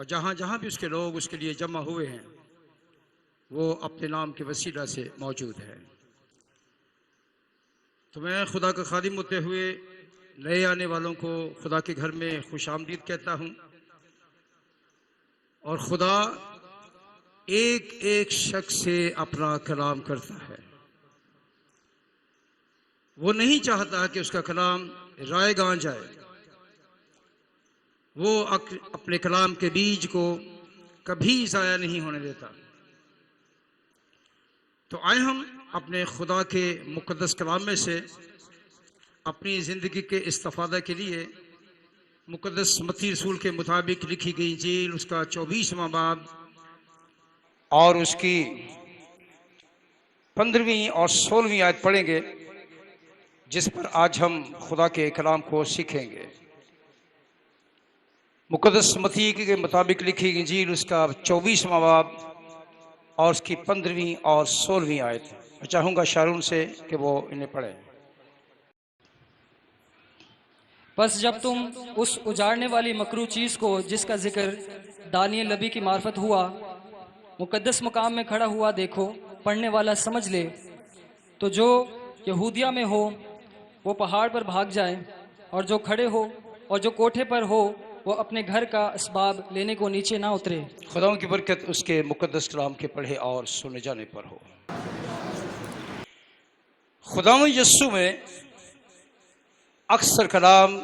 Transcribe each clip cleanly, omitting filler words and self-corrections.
और जहाँ जहाँ भी उसके लोग उसके लिए जमा हुए हैं वो अपने नाम के वसीला से मौजूद है। तो मैं खुदा का खादिम होते हुए नए आने वालों को खुदा के घर में खुश आमदीद कहता हूँ। और खुदा एक एक शख्स से अपना कलाम करता है। वो नहीं चाहता कि उसका कलाम रायगां जाए। वो अपने कलाम के बीज को कभी ज़ाया नहीं होने देता। तो आए हम अपने खुदा के मुक़द्दस कलाम में से अपनी ज़िंदगी के इस्तिफ़ादा के लिए मुक़द्दस मत्ती रसूल के मुताबिक लिखी गई इंजील उसका 24वां बाब और उसकी 15वीं और 16वीं आयत पढ़ेंगे, जिस पर आज हम खुदा के कलाम को सीखेंगे। मुक़द्दस मत्ती के मुताबिक लिखी इंजील उसका 24वां बाब और उसकी 15वीं और 16वीं आयत। मैं चाहूँगा शारून से कि वो इन्हें पढ़े। बस जब तुम उस उजाड़ने वाली मकरू चीज़ को जिसका जिक्र दानियल नबी की मार्फत हुआ मुकद्दस मुकाम में खड़ा हुआ देखो, पढ़ने वाला समझ ले, तो जो यहूदिया में हो वो पहाड़ पर भाग जाए, और जो खड़े हो और जो कोठे पर हो वो अपने घर का असबाब लेने को नीचे ना उतरे। खुदावंद की बरकत उसके मुकद्दस कलाम के पढ़े और सुने जाने पर हो। खुदावंद यस्सु में अक्सर कलाम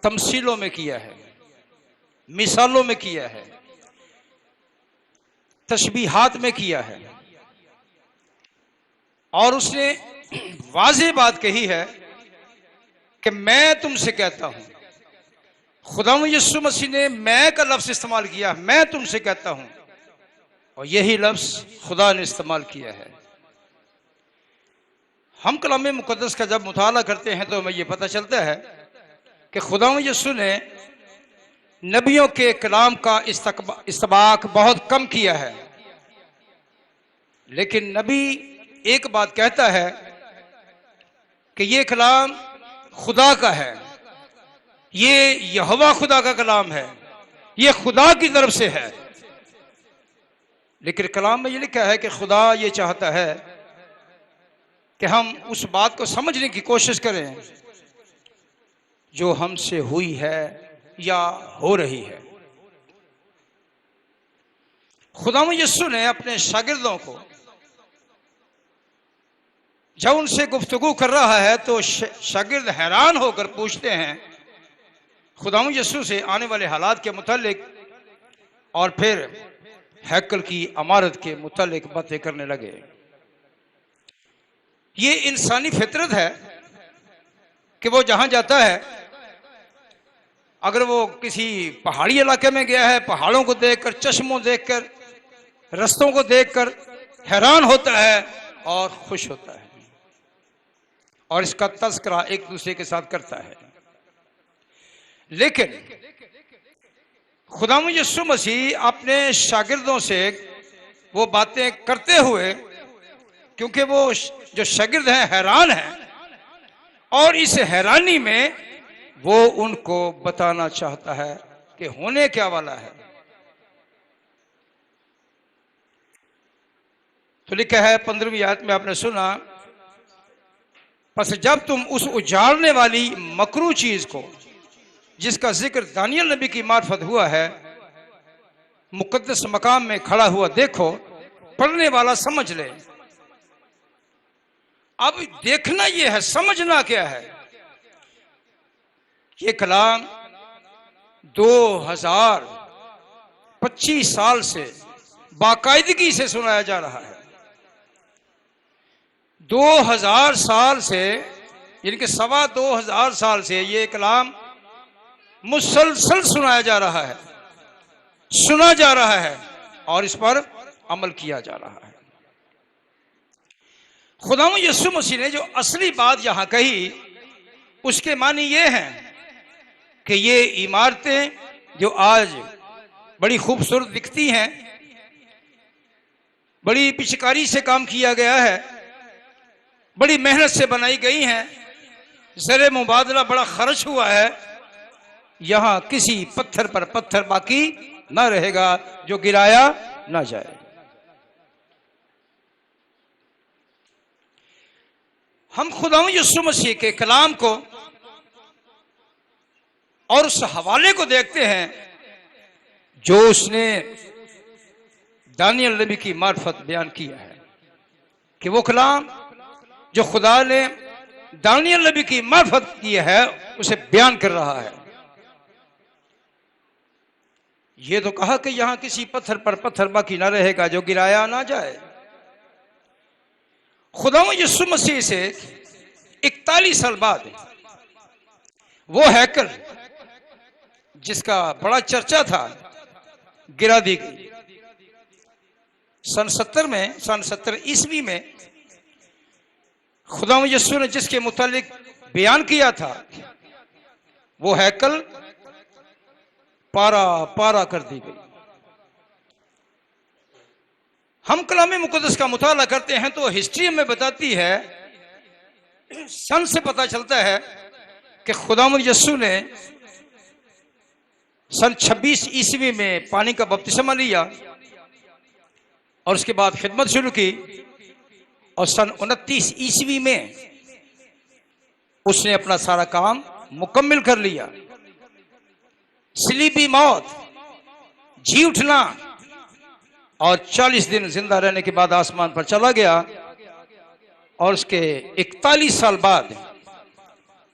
तमसीलों में किया है, मिसालों में किया है, तशबीहात में किया है, और उसने वाज़ेह बात कही है कि मैं तुमसे कहता हूं। खुदावंद यीशु मसीह ने मैं का लफ्ज़ इस्तेमाल किया, मैं तुमसे कहता हूं, और यही लफ्ज़ खुदा ने इस्तेमाल किया है। हम कलाम मुक़द्दस का जब मुताला करते हैं तो हमें यह पता चलता है कि खुदावंद यीशु ने नबियों के कलाम का इस्तेबाक बहुत कम किया है, लेकिन नबी एक बात कहता है कि ये कलाम खुदा का है, ये यहोवा खुदा का कलाम है, ये खुदा की तरफ से है। लेकिन कलाम में ये लिखा है कि खुदा ये चाहता है कि हम उस बात को समझने की कोशिश करें जो हमसे हुई है या हो रही है। खुदावंद यीशु ने अपने शागिर्दों को जब उनसे गुफ्तगू कर रहा है तो शागिर्द हैरान होकर पूछते हैं खुदावंद यीशु से आने वाले हालात के मुतालिक, और फिर हैकल की इमारत के मुतालिक बातें करने लगे। ये इंसानी फितरत है कि वो जहां जाता है, अगर वो किसी पहाड़ी इलाके में गया है, पहाड़ों को देखकर, चश्मों देखकर, रस्तों को देखकर हैरान होता है और खुश होता है, और इसका तज़किरा एक दूसरे के साथ करता है। लेकिन खुदावंद यीशु मसीह अपने शागिर्दों से वो बातें करते हुए, क्योंकि वो जो शागिर्द हैं हैरान हैं, और इस हैरानी में वो उनको बताना चाहता है कि होने क्या वाला है। तो लिखा है 15वीं आयत में, आपने सुना, बस जब तुम उस उजाड़ने वाली मकरू चीज को जिसका जिक्र दानियल नबी की मार्फत हुआ है मुकद्दस मकाम में खड़ा हुआ देखो, पढ़ने वाला समझ ले। अब देखना यह है, समझना क्या है। ये कलाम 2025 साल से बाकायदगी से सुनाया जा रहा है। 2000 साल से, यानी कि 2,2500 साल से ये कलाम मुसलसल सुनाया जा रहा है, सुना जा रहा है, और इस पर अमल किया जा रहा है। खुदावंद यीशु मसीह ने जो असली बात यहां कही उसके मानी ये हैं कि ये इमारतें जो आज बड़ी खूबसूरत दिखती हैं, बड़ी पिचकारी से काम किया गया है, बड़ी मेहनत से बनाई गई हैं, ज़र मुबादला बड़ा खर्च हुआ है, यहां किसी पत्थर पर पत्थर बाकी ना रहेगा जो गिराया ना जाए। हम खुदावंद यीशु मसीह के कलाम को और उस हवाले को देखते हैं जो उसने दानियल नबी की मार्फत बयान किया है, कि वो कलाम जो खुदा ने दानियल नबी की मार्फत की है उसे बयान कर रहा है। ये तो कहा कि यहां किसी पत्थर पर पत्थर बाकी ना रहेगा जो गिराया ना जाए। खुदावंद यीशु मसीह से 41 साल बाद वो हैकल जिसका बड़ा चर्चा था गिरा दी गई। सन 70 ईस्वी में खुदावंद यीशु ने जिसके मुतालिक बयान किया था वो हैकल पारा पारा कर दी गई। हम कलाम मुकद्दस का मुताला करते हैं तो हिस्ट्री हमें बताती है, सन से पता चलता है कि खुदावंद यीशु ने सन 26 ईस्वी में पानी का बपतिस्मा लिया और उसके बाद खिदमत शुरू की, और सन 29 ईस्वी में उसने अपना सारा काम मुकम्मल कर लिया। सलीबी मौत, जी उठना और 40 दिन जिंदा रहने के बाद आसमान पर चला गया। और उसके 41 साल बाद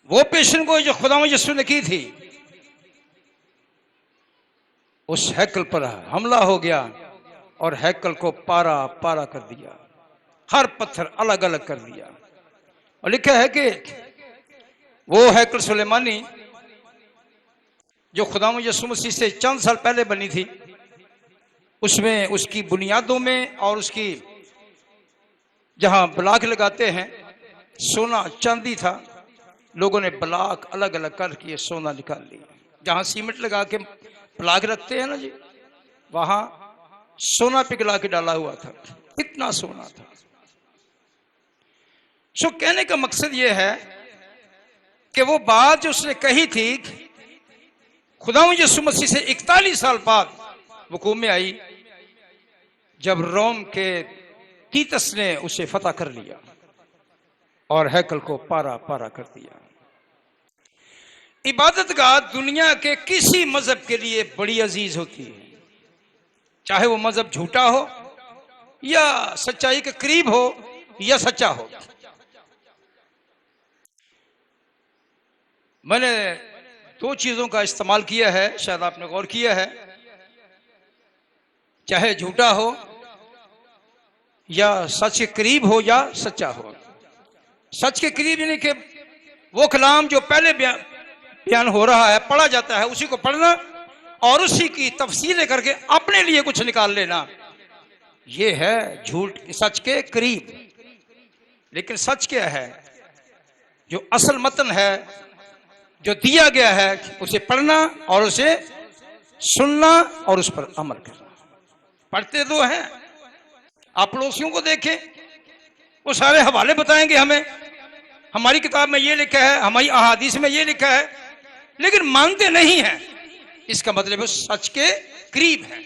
वो पेशन गोई जो खुदावंद यीशु ने की थी उस हैकल पर हमला हो गया और हैकल को पारा पारा कर दिया, हर पत्थर अलग अलग कर दिया। और लिखा है कि वो हैकल सुलेमानी जो खुदावंद यीशु मसीह से चंद साल पहले बनी थी, उसमें उसकी बुनियादों में और उसकी जहां ब्लॉक लगाते हैं सोना चांदी था, लोगों ने ब्लॉक अलग अलग करके सोना निकाल लिया। जहां सीमेंट लगा के ब्लॉक रखते हैं ना जी, वहां सोना पिघला के डाला हुआ था, इतना सोना था। सो कहने का मकसद यह है कि वो बात जो उसने कही थी खुदावंद यीशु मसीह से 41 साल बाद वकूम में आई, जब रोम के तीतस ने उसे फतह कर लिया और हैकल को पारा पारा कर दिया। इबादतगाह दुनिया के किसी मजहब के लिए बड़ी अजीज होती है, चाहे वो मजहब झूठा हो या सच्चाई के करीब हो या सच्चा हो। मैंने 2 चीजों का इस्तेमाल किया है, शायद आपने गौर किया है, चाहे झूठा हो या सच के करीब हो या सच्चा हो। सच के करीब यानी कि वो कलाम जो पहले बयान हो रहा है, पढ़ा जाता है, उसी को पढ़ना और उसी की तफसीरें करके अपने लिए कुछ निकाल लेना, ये है झूठ सच के करीब। लेकिन सच क्या है? जो असल मतन है, जो दिया गया है, उसे पढ़ना और उसे सुनना और उस पर अमल करना। पढ़ते तो हैं, आप पड़ोसियों को देखें, वो सारे हवाले बताएंगे हमें, हमारी किताब में ये लिखा है, हमारी अहादीस में ये लिखा है, लेकिन मानते नहीं हैं। इसका मतलब है सच के करीब है।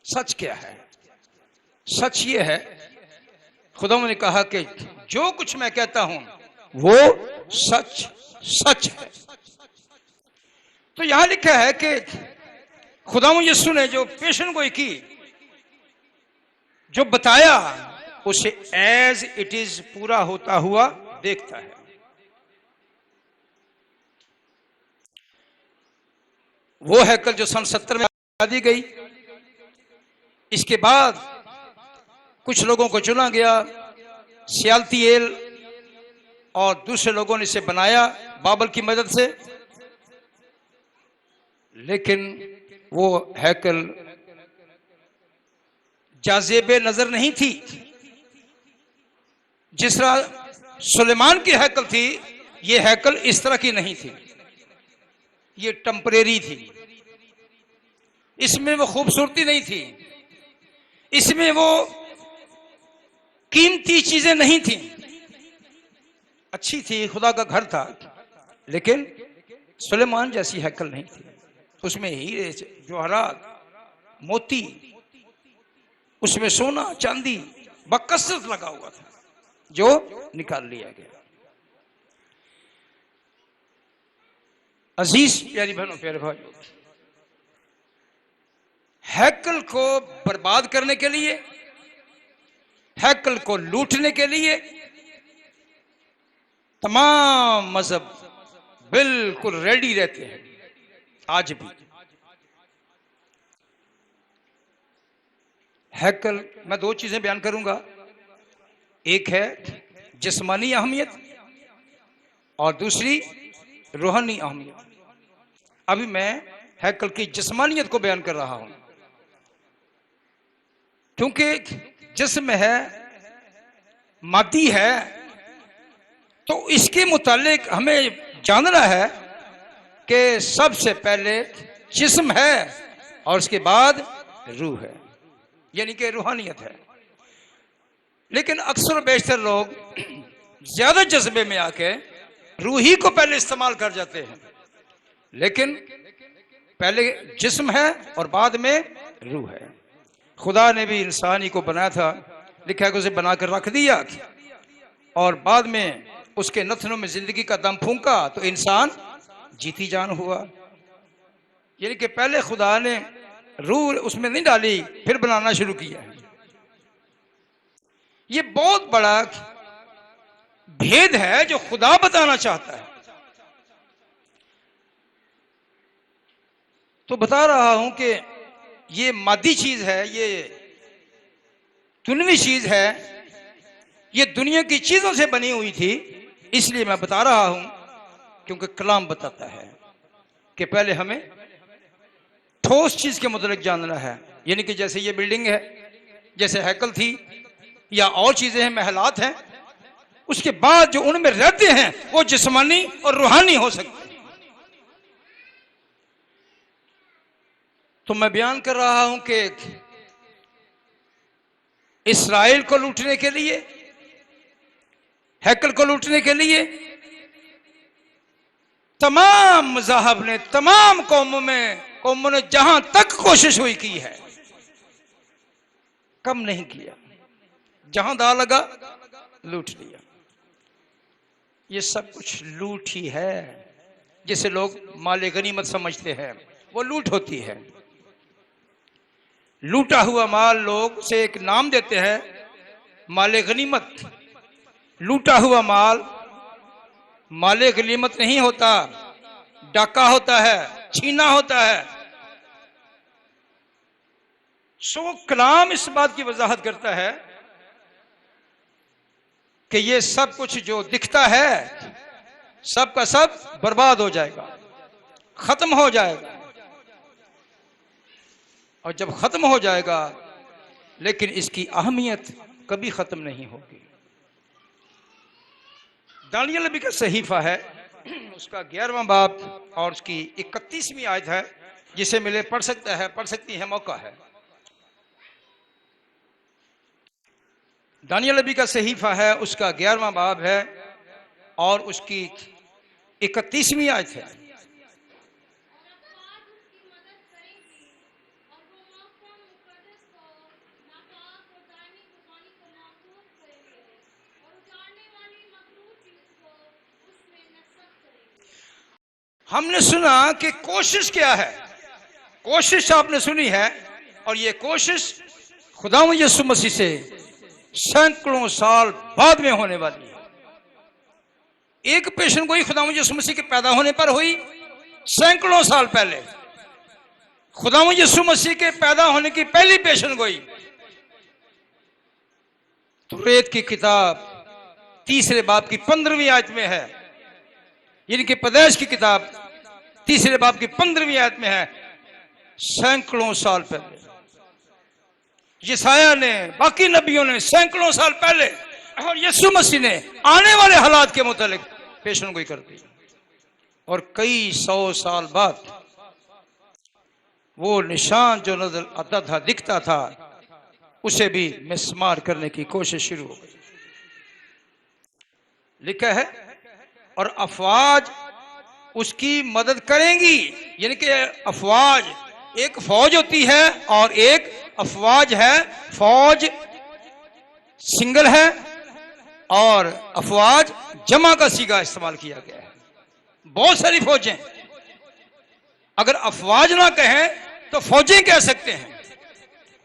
सच क्या है? सच ये है, खुदा ने कहा कि जो कुछ मैं कहता हूं वो सच सच है। तो यहां लिखा है कि खुदावंद यीशु ने जो पेशन गोई की, जो बताया, उसे एज इट इज पूरा होता हुआ देखता है। वो हैकल जो सन 70 में बना दी गई, इसके बाद कुछ लोगों को चुना गया, सियालतीएल और दूसरे लोगों ने इसे बनाया बाबल की मदद से, लेकिन वो हैकल जाज़ेबे नजर नहीं थी। जिस तरह सुलेमान की हैकल थी, ये हैकल इस तरह की नहीं थी, ये टेम्परेरी थी। इसमें वो खूबसूरती नहीं थी, इसमें वो कीमती चीजें नहीं थी। अच्छी थी, खुदा का घर था, लेकिन सुलेमान जैसी हैकल नहीं थी। उसमें हीरे जवाहरात मोती, उसमें सोना चांदी बकसरत लगा हुआ था, जो निकाल लिया गया। अजीज प्यारी बहनों प्यारे भाइयों, हैकल को बर्बाद करने के लिए, हैकल को लूटने के लिए तमाम मजहब बिल्कुल रेडी रहते हैं आज भी। हैकल, मैं दो चीजें बयान करूंगा, एक है जिस्मानी अहमियत और दूसरी रूहानी अहमियत। अभी मैं हैकल की जिस्मानियत को बयान कर रहा हूं, क्योंकि जिस्म है, मादी है, तो इसके मुतालिक हमें जानना है कि सबसे पहले जिस्म है और उसके बाद रूह है, यानी कि रूहानियत है। लेकिन अक्सर बेशतर लोग ज्यादा जज्बे में आके रूही को पहले इस्तेमाल कर जाते हैं, लेकिन पहले जिस्म है और बाद में रूह है। खुदा ने भी इंसानी को बनाया था, लिखा है कि उसे बनाकर रख दिया और बाद में उसके नथनों में जिंदगी का दम फूंका तो इंसान जीती जान हुआ। यानी कि पहले खुदा ने रूह उसमें नहीं डाली, फिर बनाना शुरू किया। ये बहुत बड़ा भेद है जो खुदा बताना चाहता है। तो बता रहा हूं कि ये मादी चीज है, ये दुनियावी चीज है, ये दुनिया की चीजों से बनी हुई थी, इसलिए मैं बता रहा हूं क्योंकि कलाम बताता है कि पहले हमें ठोस चीज के मुतालिक जानना है। यानी कि जैसे ये बिल्डिंग है, जैसे हैकल थी या और चीजें हैं, महलात हैं, उसके बाद जो उनमें रहते हैं वो जिस्मानी और रूहानी हो सकते हैं। तो मैं बयान कर रहा हूं कि इस्राइल को लूटने के लिए, हैकल को लूटने के लिए तमाम मज़ाहब ने, तमाम कौमों ने जहां तक कोशिश हुई की है, कम नहीं किया। जहां दा लगा लूट लिया। ये सब कुछ लूट ही है। जिसे लोग माले गनीमत समझते हैं, वो लूट होती है। लूटा हुआ माल लोग उसे एक नाम देते हैं, माले गनीमत। लूटा हुआ माल माले गनीमत नहीं होता, डाका होता है, छीना होता है। सो कलाम इस बात की वजाहत करता है कि ये सब कुछ जो दिखता है सब का सब बर्बाद हो जाएगा, खत्म हो जाएगा। और जब खत्म हो जाएगा, लेकिन इसकी अहमियत कभी खत्म नहीं होगी। दानियल नबी का सहीफा है, उसका 11वां बाब और उसकी 31वीं आयत है, जिसे मिले पढ़ सकता है, पढ़ सकती है, मौका है। दानियल नबी का सहीफा है, उसका 11वां बाब है और उसकी 31वीं आयत है। हमने सुना कि कोशिश क्या है, कोशिश आपने सुनी है, और ये कोशिश खुदावंद यीशु मसीह से सैकड़ों साल बाद में होने वाली है। एक पेशन गोई खुदावंद यीशु मसीह के पैदा होने पर हुई, सैकड़ों साल पहले खुदावंद यीशु मसीह के पैदा होने की पहली पेशन गोई तुरेत की किताब 3 बाब की 15वीं आयत में है। यानी कि पैदाइश की किताब 3 बाब की 15वीं आयत में है। सैकड़ों साल पहले यशायाह ने, बाकी नबियों ने सैकड़ों साल पहले, और यीशु मसीह ने आने वाले हालात के मुतालिक पेशनगोई कर दी। और कई 100 साल बाद वो निशान जो नजर आता था, दिखता था, उसे भी मिसमार करने की कोशिश शुरू हो गई। लिखा है, और अफवाज उसकी मदद करेंगी। यानी कि अफवाज, एक फौज होती है और एक अफवाज है। फौज सिंगल है और अफवाज जमा का सीगा इस्तेमाल किया गया है। बहुत सारी फौजें, अगर अफवाज ना कहें तो फौजें कह सकते हैं,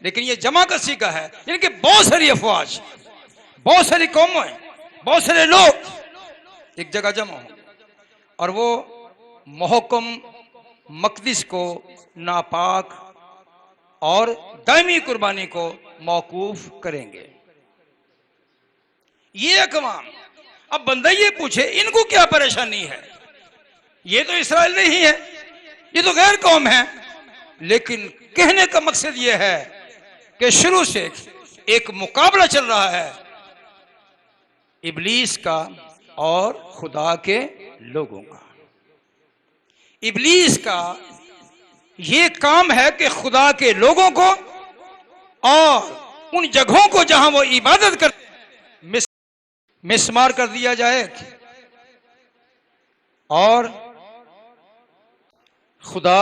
लेकिन ये जमा का सीगा है। यानी कि बहुत सारी अफवाज, बहुत सारी कौमें, बहुत सारे लोग एक जगह जमा हो और वो मोहकम मकदिस को नापाक और दायमी कुर्बानी को मौकूफ करेंगे। ये अकवाम, अब बंदा ये पूछे इनको क्या परेशानी है, ये तो इसराइल नहीं है, ये तो गैर कौम है। लेकिन कहने का मकसद ये है कि शुरू से एक मुकाबला चल रहा है इब्लीस का और खुदा के लोगों का। इब्लीस का ये काम है कि खुदा के लोगों को और उन जगहों को जहां वो इबादत करते मिसमार कर दिया जाए। और खुदा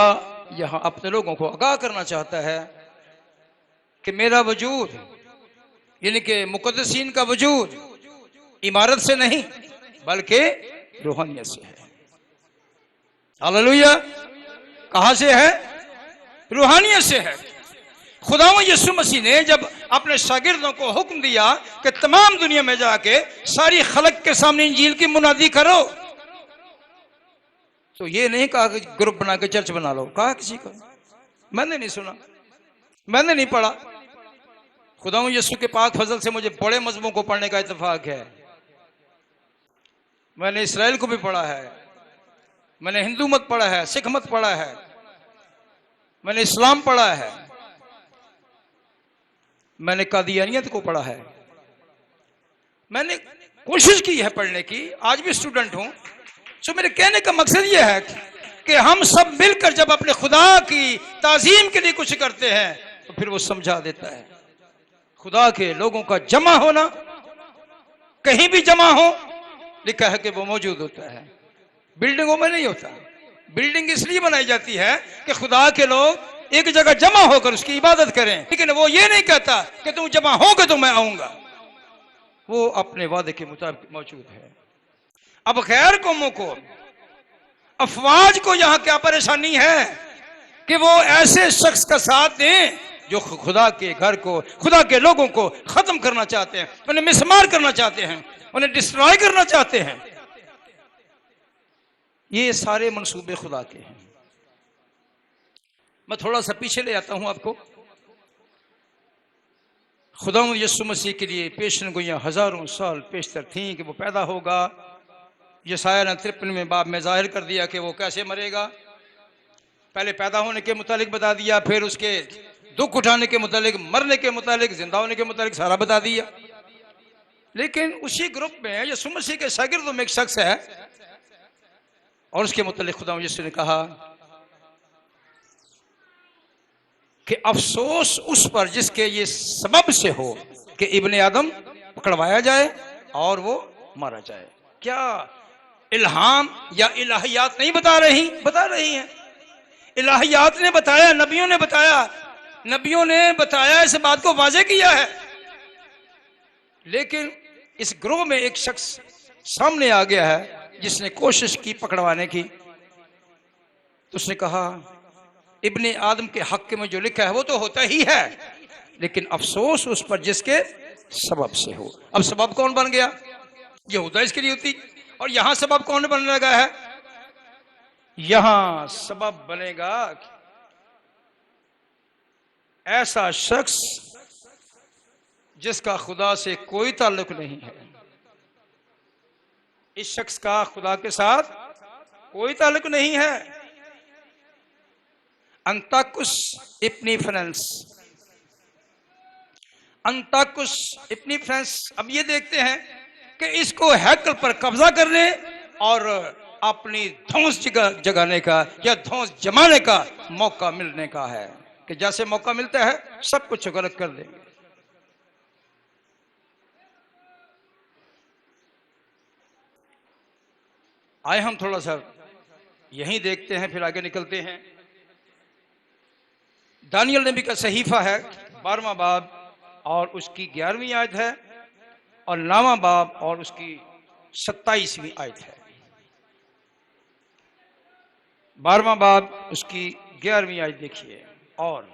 यहां अपने लोगों को आगाह करना चाहता है कि मेरा वजूद, यानी कि मुकद्दसीन का वजूद इमारत से नहीं बल्कि रूहानियत से है। हालेलुया। कहां से है? रूहानियत से है। खुदावंद यीशु मसीह ने जब अपने शागिर्दों को हुक्म दिया कि तमाम दुनिया में जाके सारी खलक के सामने इंजील की मुनादी करो, तो ये नहीं कहा कि ग्रुप बना के चर्च बना लो। कहा किसी को? मैंने नहीं सुना, मैंने नहीं पढ़ा। खुदावंद यीशु के पाक फजल से मुझे बड़े मजमूओं को पढ़ने का इत्तेफाक है। मैंने इसराइल को भी पढ़ा है, मैंने हिंदू मत पढ़ा है, सिख मत पढ़ा है, मैंने इस्लाम पढ़ा है, मैंने कादियानियत को पढ़ा है। मैंने कोशिश की है पढ़ने की, आज भी स्टूडेंट हूं। सो मेरे कहने का मकसद यह है कि हम सब मिलकर जब अपने खुदा की ताजीम के लिए कुछ करते हैं तो फिर वो समझा देता है। खुदा के लोगों का जमा होना, कहीं भी जमा हो, लिखा है कि वो मौजूद होता है, बिल्डिंगों में नहीं होता। बिल्डिंग इसलिए बनाई जाती है कि खुदा के लोग एक जगह जमा होकर उसकी इबादत करें, लेकिन वो ये नहीं कहता कि तुम जमा होगे तो मैं आऊंगा। वो अपने वादे के मुताबिक मौजूद है। अब गैर कौमों को, अफवाज को यहां क्या परेशानी है कि वो ऐसे शख्स का साथ दें जो खुदा के घर को, खुदा के लोगों को खत्म करना चाहते हैं, उन्हें मिसमार करना चाहते हैं, उन्हें डिस्ट्रॉय करना चाहते हैं। ये सारे मंसूबे खुदा के हैं। मैं थोड़ा सा पीछे ले आता हूं आपको। खुदावंद यीशु मसीह के लिए पेशन गोइयां हजारों साल पेशतर थीं कि वो पैदा होगा। यशायाह ने 53 में बाब में जाहिर कर दिया कि वो कैसे मरेगा। पहले पैदा होने के मुतालिक बता दिया, फिर उसके दुख उठाने के मुतालिक, मरने के मुतालिक, जिंदा होने के मुतालिक सारा बता दिया। लेकिन उसी ग्रुप में यीशु मसीह के शागिर्दों में एक शख्स है और उसके मुतालिक खुदावंद यीशु ने कहा कि अफसोस उस पर जिसके ये सबब से हो कि इब्ने आदम पकड़वाया जाए और वो मारा जाए। क्या इल्हाम या इलाहियात नहीं बता रही हैं? इलाहियात ने बताया, नबियों ने बताया, नबियों ने बताया, इस बात को वाज़ेह किया है। लेकिन इस ग्रोह में एक शख्स सामने आ गया है जिसने कोशिश की पकड़वाने की। तो उसने कहा इब्ने आदम के हक में जो लिखा है वो तो होता ही है, लेकिन अफसोस उस पर जिसके सबब से हो। अब सबब कौन बन गया? यहूदा इसके लिए होती। और यहां सबब कौन बनने लगा है? यहां सबब बनेगा ऐसा शख्स जिसका खुदा से कोई ताल्लुक नहीं है। इस शख्स का खुदा के साथ कोई ताल्लुक नहीं है। अंताकुस इप्नीफेरेंस, अंताकुस इप्नीफेरेंस। अब ये देखते हैं कि इसको हैकल पर कब्जा करने और अपनी धौंस जगाने का या धौंस जमाने का मौका मिलने का है कि जैसे मौका मिलता है सब कुछ गलत कर देंगे। आए हम थोड़ा सा यहीं देखते हैं, फिर आगे निकलते हैं। दानियल नबी का सहीफा है 12वां बाब और उसकी 11वीं आयत है, और 9वां बाब और उसकी 27वीं आयत है। 12वां बाब उसकी 11वीं आयत देखिए। और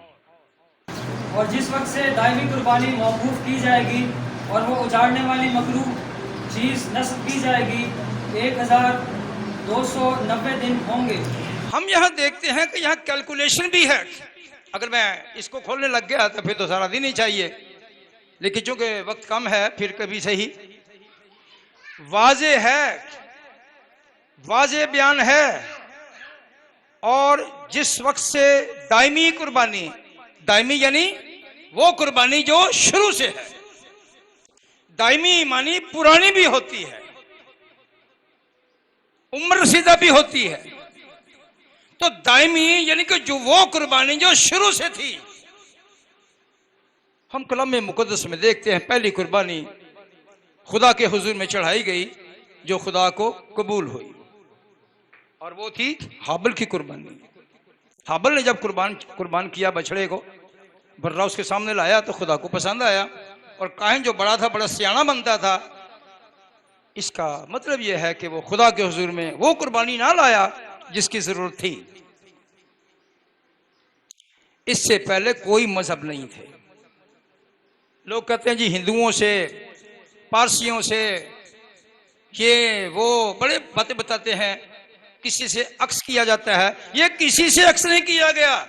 जिस वक्त से दायमी कुर्बानी मौकूफ की जाएगी और वो उजाड़ने वाली मकरूह चीज़ नस्ब की जाएगी, 1290 दिन होंगे। हम यहाँ देखते हैं कि यहाँ कैलकुलेशन भी है। अगर मैं इसको खोलने लग गया तो फिर तो सारा दिन ही चाहिए, लेकिन चूंकि वक्त कम है फिर कभी सही। वाजे है, वाजे बयान है। और जिस वक्त से दायमी कुर्बानी, दायमी यानी वो कुर्बानी जो शुरू से है, दायमी मानी पुरानी भी होती है, उम्र रसीदा भी होती है। तो दायमी यानी कि जो वो कुर्बानी जो शुरू से थी। हम कलाम मुकद्दस में देखते हैं पहली कुर्बानी खुदा के हुजूर में चढ़ाई गई जो खुदा को कबूल हुई, और वो थी हाबिल की कुर्बानी। हाबिल ने जब कुर्बान किया बछड़े को, बर्रा उसके सामने लाया तो खुदा को पसंद आया। और काहिन जो बड़ा था, बड़ा सियाना बनता था, इसका मतलब यह है कि वो खुदा के हुजूर में वो कुर्बानी ना लाया जिसकी जरूरत थी। इससे पहले कोई मजहब नहीं थे। लोग कहते हैं जी हिंदुओं से, पारसियों से, ये वो बड़े बातें बताते हैं, किसी से अक्स किया जाता है। ये किसी से अक्स नहीं किया गया।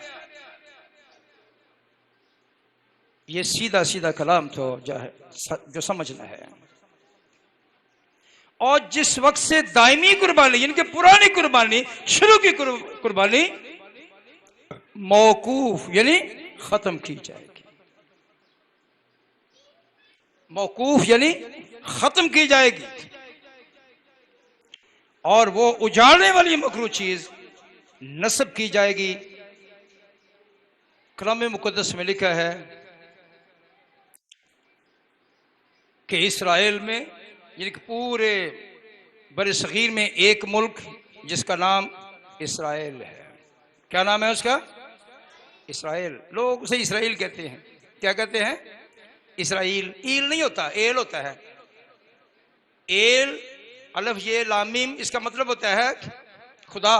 ये सीधा सीधा कलाम तो जो समझना है। और जिस वक्त से दायमी कुर्बानी यानी कि पुरानी कुर्बानी, शुरू की कुर्बानी मौकूफ यानी खत्म की जाएगी। मौकूफ यानी खत्म की जाएगी, और वो उजाड़ने वाली मकरूह चीज नस्ब की जाएगी। कलाम मुकद्दस में लिखा है कि इसराइल में यानी कि पूरे बड़े सगीर में एक मुल्क जिसका नाम इसराइल है। क्या नाम है उसका? इसराइल। लोग उसे इसराइल कहते हैं। क्या कहते हैं? इसराइल। ईल नहीं होता, एल होता है। एल, अलफ ये लाम मीम, इसका मतलब होता है खुदा।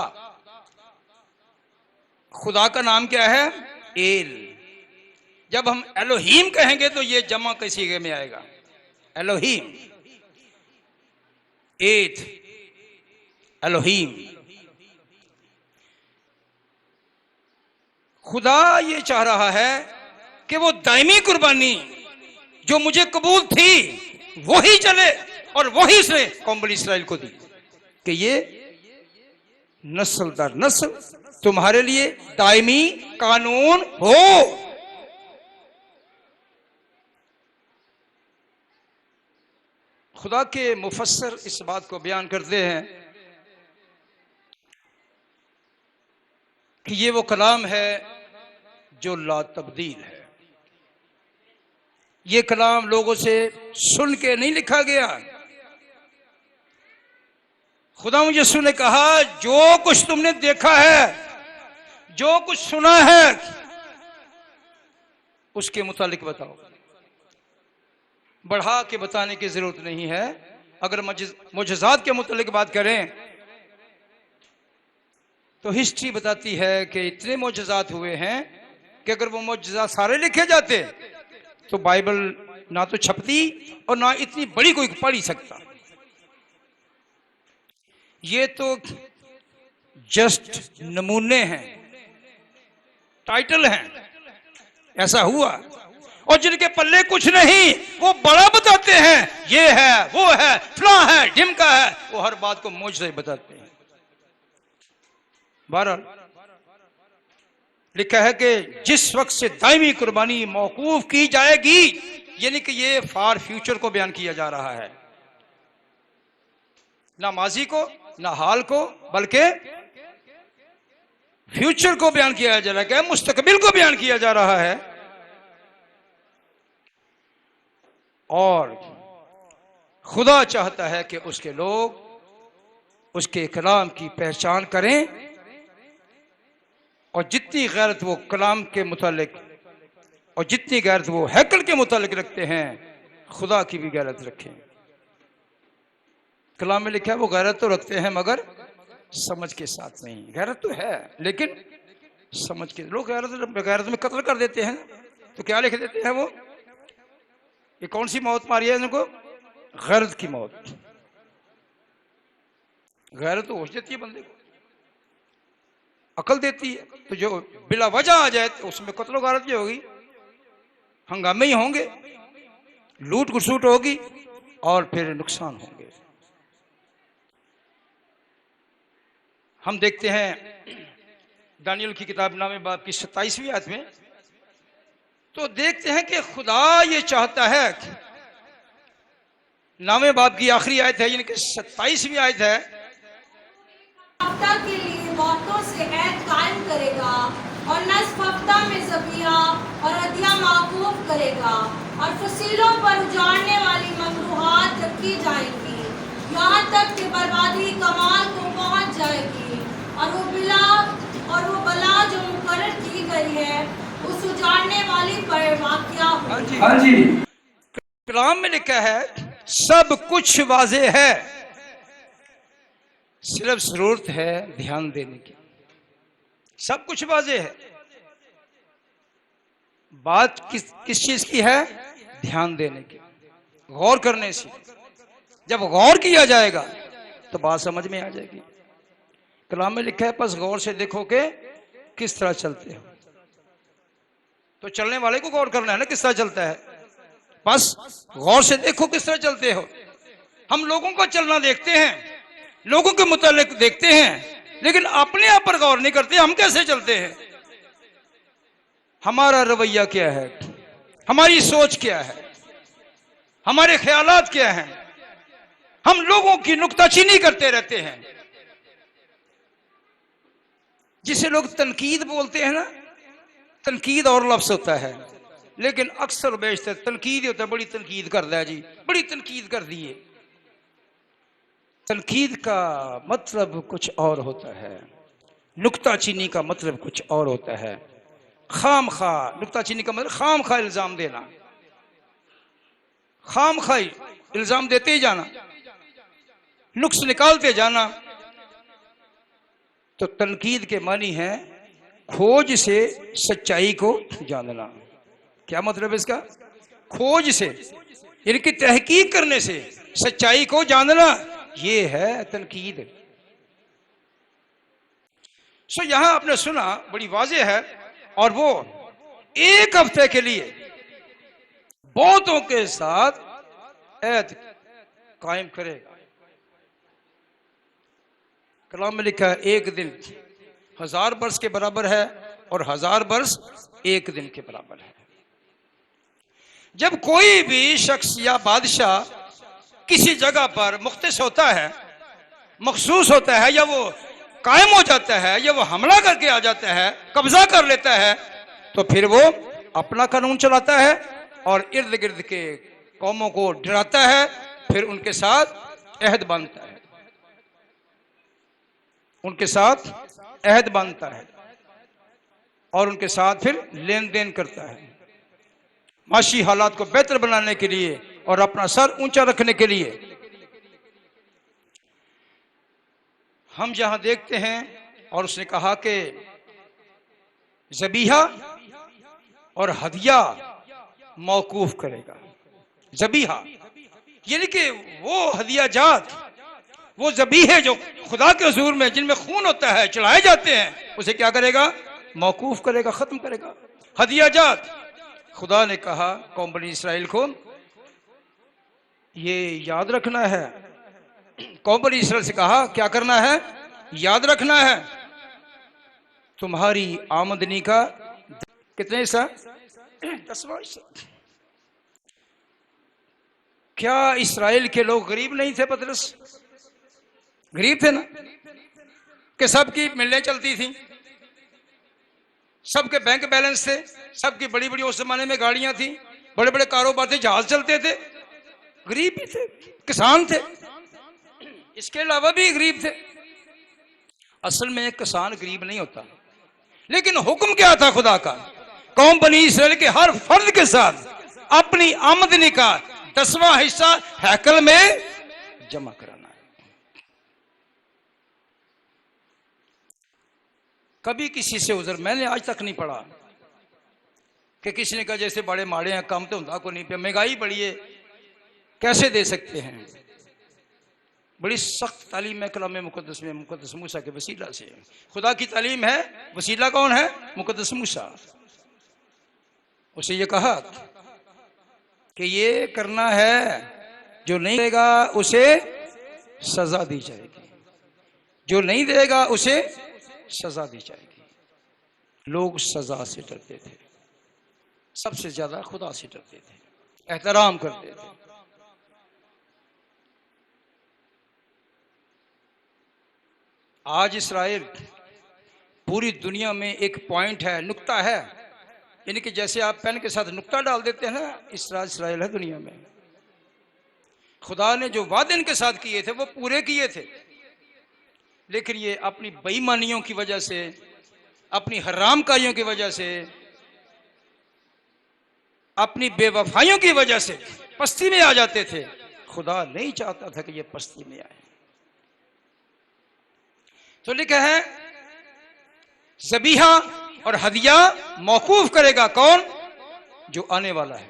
खुदा का नाम क्या है? एल। जब हम एलोहीम कहेंगे तो ये जमा के सीगे में आएगा। एलोहीम, एथ, एलोहीम। खुदा ये चाह रहा है कि वो दायमी कुर्बानी जो मुझे कबूल थी वही चले, और वही उसने कौम बनी इसराइल को दी कि ये नस्ल दर नस्ल तुम्हारे लिए दायमी कानून हो। खुदा के मुफस्सर इस बात को बयान करते हैं कि ये वो कलाम है जो ला तब्दील है। ये कलाम लोगों से सुन के नहीं लिखा गया। खुदा यीशु ने कहा जो कुछ तुमने देखा है, जो कुछ सुना है, उसके मुतालिक बताओ। बढ़ा के बताने की जरूरत नहीं है। अगर मुजज़ात के मुतालिक बात करें तो हिस्ट्री बताती है कि इतने मुजज़ात हुए हैं कि अगर वो मुजज़ात सारे लिखे जाते तो बाइबल ना तो छपती और ना इतनी बड़ी कोई पढ़ ही सकता। ये तो जस्ट नमूने हैं, टाइटल हैं। ऐसा हुआ, और जिनके पल्ले कुछ नहीं वो बड़ा बताते हैं, ये है, वो है, फलां है, ढिमका है, वो हर बात को मुझसे बताते हैं। बहरहाल लिखा है कि जिस वक्त से दायमी कुर्बानी मौकूफ की जाएगी, यानी कि ये फार फ्यूचर को बयान किया जा रहा है, ना माजी को ना हाल को, बल्कि फ्यूचर को बयान किया जा रहा है, मुस्तकबिल को बयान किया जा रहा है। और खुदा चाहता है कि उसके लोग उसके कलाम की पहचान करें, और जितनी गैरत वो कलाम के मुतालिक और जितनी गैरत वो हैकल के मुतालिक रखते हैं, खुदा की भी गैरत रखें। कलाम में लिखा है वो गैरत तो रखते हैं मगर समझ के साथ नहीं। गैरत तो है लेकिन समझ के। लोग गैरत में कत्ल कर देते हैं, तो क्या लिख देते हैं वो, ये कौन सी मौत मारी है इनको? गैरत की मौत। गैरत तो होश देती है बंदे को, अकल देती है। तो जो बिला वजह आ जाए तो उसमें कत्ल गारत भी होगी, हंगामे ही होंगे, लूट घुसूट होगी और फिर नुकसान होंगे। हम देखते हैं दानियल की किताब नामे बाब की 27वीं आयत में, तो देखते हैं कि खुदा ये चाहता है, नामे बाब की आखिरी आयत है, यानी कि 27वीं आयत है, हफ्ता के लिए बहुतों से ऐद कायम करेगा और नस्फ हफ्ता में ज़बिया और हदिया माकूफ करेगा, और फसीलों पर उजाड़ने वाली मकरूहात रखी जाएंगी यहाँ तक कि बर्बादी कमाल को पहुँच जाएगी, और वो बला जो मुकर्रर की गई है उस उजाड़ने वाली पर वाक़या होगी। हाँ जी, कलाम में लिखा है सब कुछ वाज़े है, सिर्फ जरूरत है ध्यान देने की। सब कुछ वाज़े है, बात किस चीज की है? ध्यान देने की, गौर करने से। जब गौर किया जाएगा तो बात समझ में आ जाएगी। कलाम में लिखा है बस गौर से देखो कि किस तरह चलते हो। तो चलने वाले को गौर करना है ना, किस तरह चलता है। बस गौर से देखो किस तरह चलते हो। हम लोगों का चलना देखते हैं, लोगों के मुतालिक देखते हैं, लेकिन अपने आप पर गौर नहीं करते। हम कैसे चलते हैं, हमारा रवैया क्या है, हमारी सोच क्या है, हमारे ख्यालात क्या हैं। हम लोगों की नुक्ताचीनी करते रहते हैं, जिसे लोग तनकीद बोलते हैं ना। तनकीद और लफ्ज होता है, लेकिन अक्सर बेशतर तनकीद ही होता है। बड़ी तनकीद कर दिया जी, बड़ी तनकीद कर दी है। तनकीद का मतलब कुछ और होता है, नुक्ताचीनी का मतलब कुछ और होता है। खाम खा, नुक्ताचीनी का मतलब खाम खा इल्जाम देना, खाम खा इल्जाम देते ही जाना, नुक्स निकालते जाना। तो तनकीद के मानी है खोज से सच्चाई को जानना। क्या मतलब है इसका? खोज से, यानी कि तहकीक करने से सच्चाई को जानना, ये है तनकीद। सो यहां आपने सुना, बड़ी वाज़ेह है, और वो एक हफ्ते के लिए बहुतों के साथ ऐद कायम करेगा। कलाम में लिखा है एक दिन 1000 वर्ष के बराबर है और 1000 वर्ष एक दिन के बराबर है। जब कोई भी शख्स या बादशाह किसी जगह पर मुख्तस होता है, मखसूस होता है, या वो कायम हो जाता है, या वो हमला करके आ जाता है, कब्जा कर लेता है, तो फिर वो अपना कानून चलाता है और इर्द गिर्द के कौमों को डराता है, फिर उनके साथ अहद बांधता है, उनके साथ अहद बांधता है और उनके साथ फिर लेन देन करता है, माशी हालात को बेहतर बनाने के लिए और अपना सर ऊंचा रखने के लिए। हम जहां देखते हैं, और उसने कहा कि ज़बीहा और हदिया मौकूफ करेगा। ज़बीहा यानी कि वो हदिया जात, वो ज़बीहे जो खुदा के हुजूर में जिनमें खून होता है, चढ़ाए जाते हैं, उसे क्या करेगा? मौकूफ करेगा, खत्म करेगा। हदिया जात, खुदा ने कहा कौम बनी इसराइल को ये याद रखना है। कौम बनी इसराइल से कहा क्या करना है? याद रखना है तुम्हारी आमदनी का कितने हिस्सा? 10वां हिस्सा। क्या इसराइल के लोग गरीब नहीं थे? पतरस, गरीब थे ना, कि सबकी मिलने चलती थी, सबके बैंक बैलेंस थे, सबकी बड़ी बड़ी उस जमाने में गाड़ियां थी, बड़े बड़े कारोबार थे, जहाज चलते थे, गरीब भी थे, किसान थे। इसके अलावा भी गरीब थे। असल में एक किसान गरीब नहीं होता, लेकिन हुक्म क्या था खुदा का? कौम बनी इसराइल के हर फर्द के साथ अपनी आमदनी का 10वां हिस्सा हैकल में जमा कराना है। कभी किसी से उधर मैंने आज तक नहीं पढ़ा कि किसी ने कहा जैसे बड़े माड़े हैं, कम तो होता को नहीं पे, महंगाई बड़ी है, कैसे दे सकते हैं? बड़ी सख्त तालीम है कलाम मुकद्दस में, मुकद्दस मूसा के वसीला से। खुदा की तालीम है, वसीला कौन है? मुकद्दस मूसा। उसे ये कहा कि ये करना है, जो नहीं देगा उसे सजा दी जाएगी, जो नहीं देगा उसे सजा दी जाएगी। लोग सजा से डरते थे, सबसे ज्यादा खुदा से डरते थे, एहतराम करते थे। आज इस्राइल पूरी दुनिया में एक पॉइंट है, नुक्ता है, यानी कि जैसे आप पेन के साथ नुक्ता डाल देते हैं ना, इस्राइल है दुनिया में। खुदा ने जो वादे इनके साथ किए थे वो पूरे किए थे, लेकिन ये अपनी बेईमानियों की वजह से, अपनी हरामकारियों की वजह से, अपनी बेवफाइयों की वजह से पस्ती में आ जाते थे। खुदा नहीं चाहता था कि ये पस्ती में आए। तो लिखा है ज़बीहा और हदिया मौकूफ करेगा कौन? जो आने वाला है।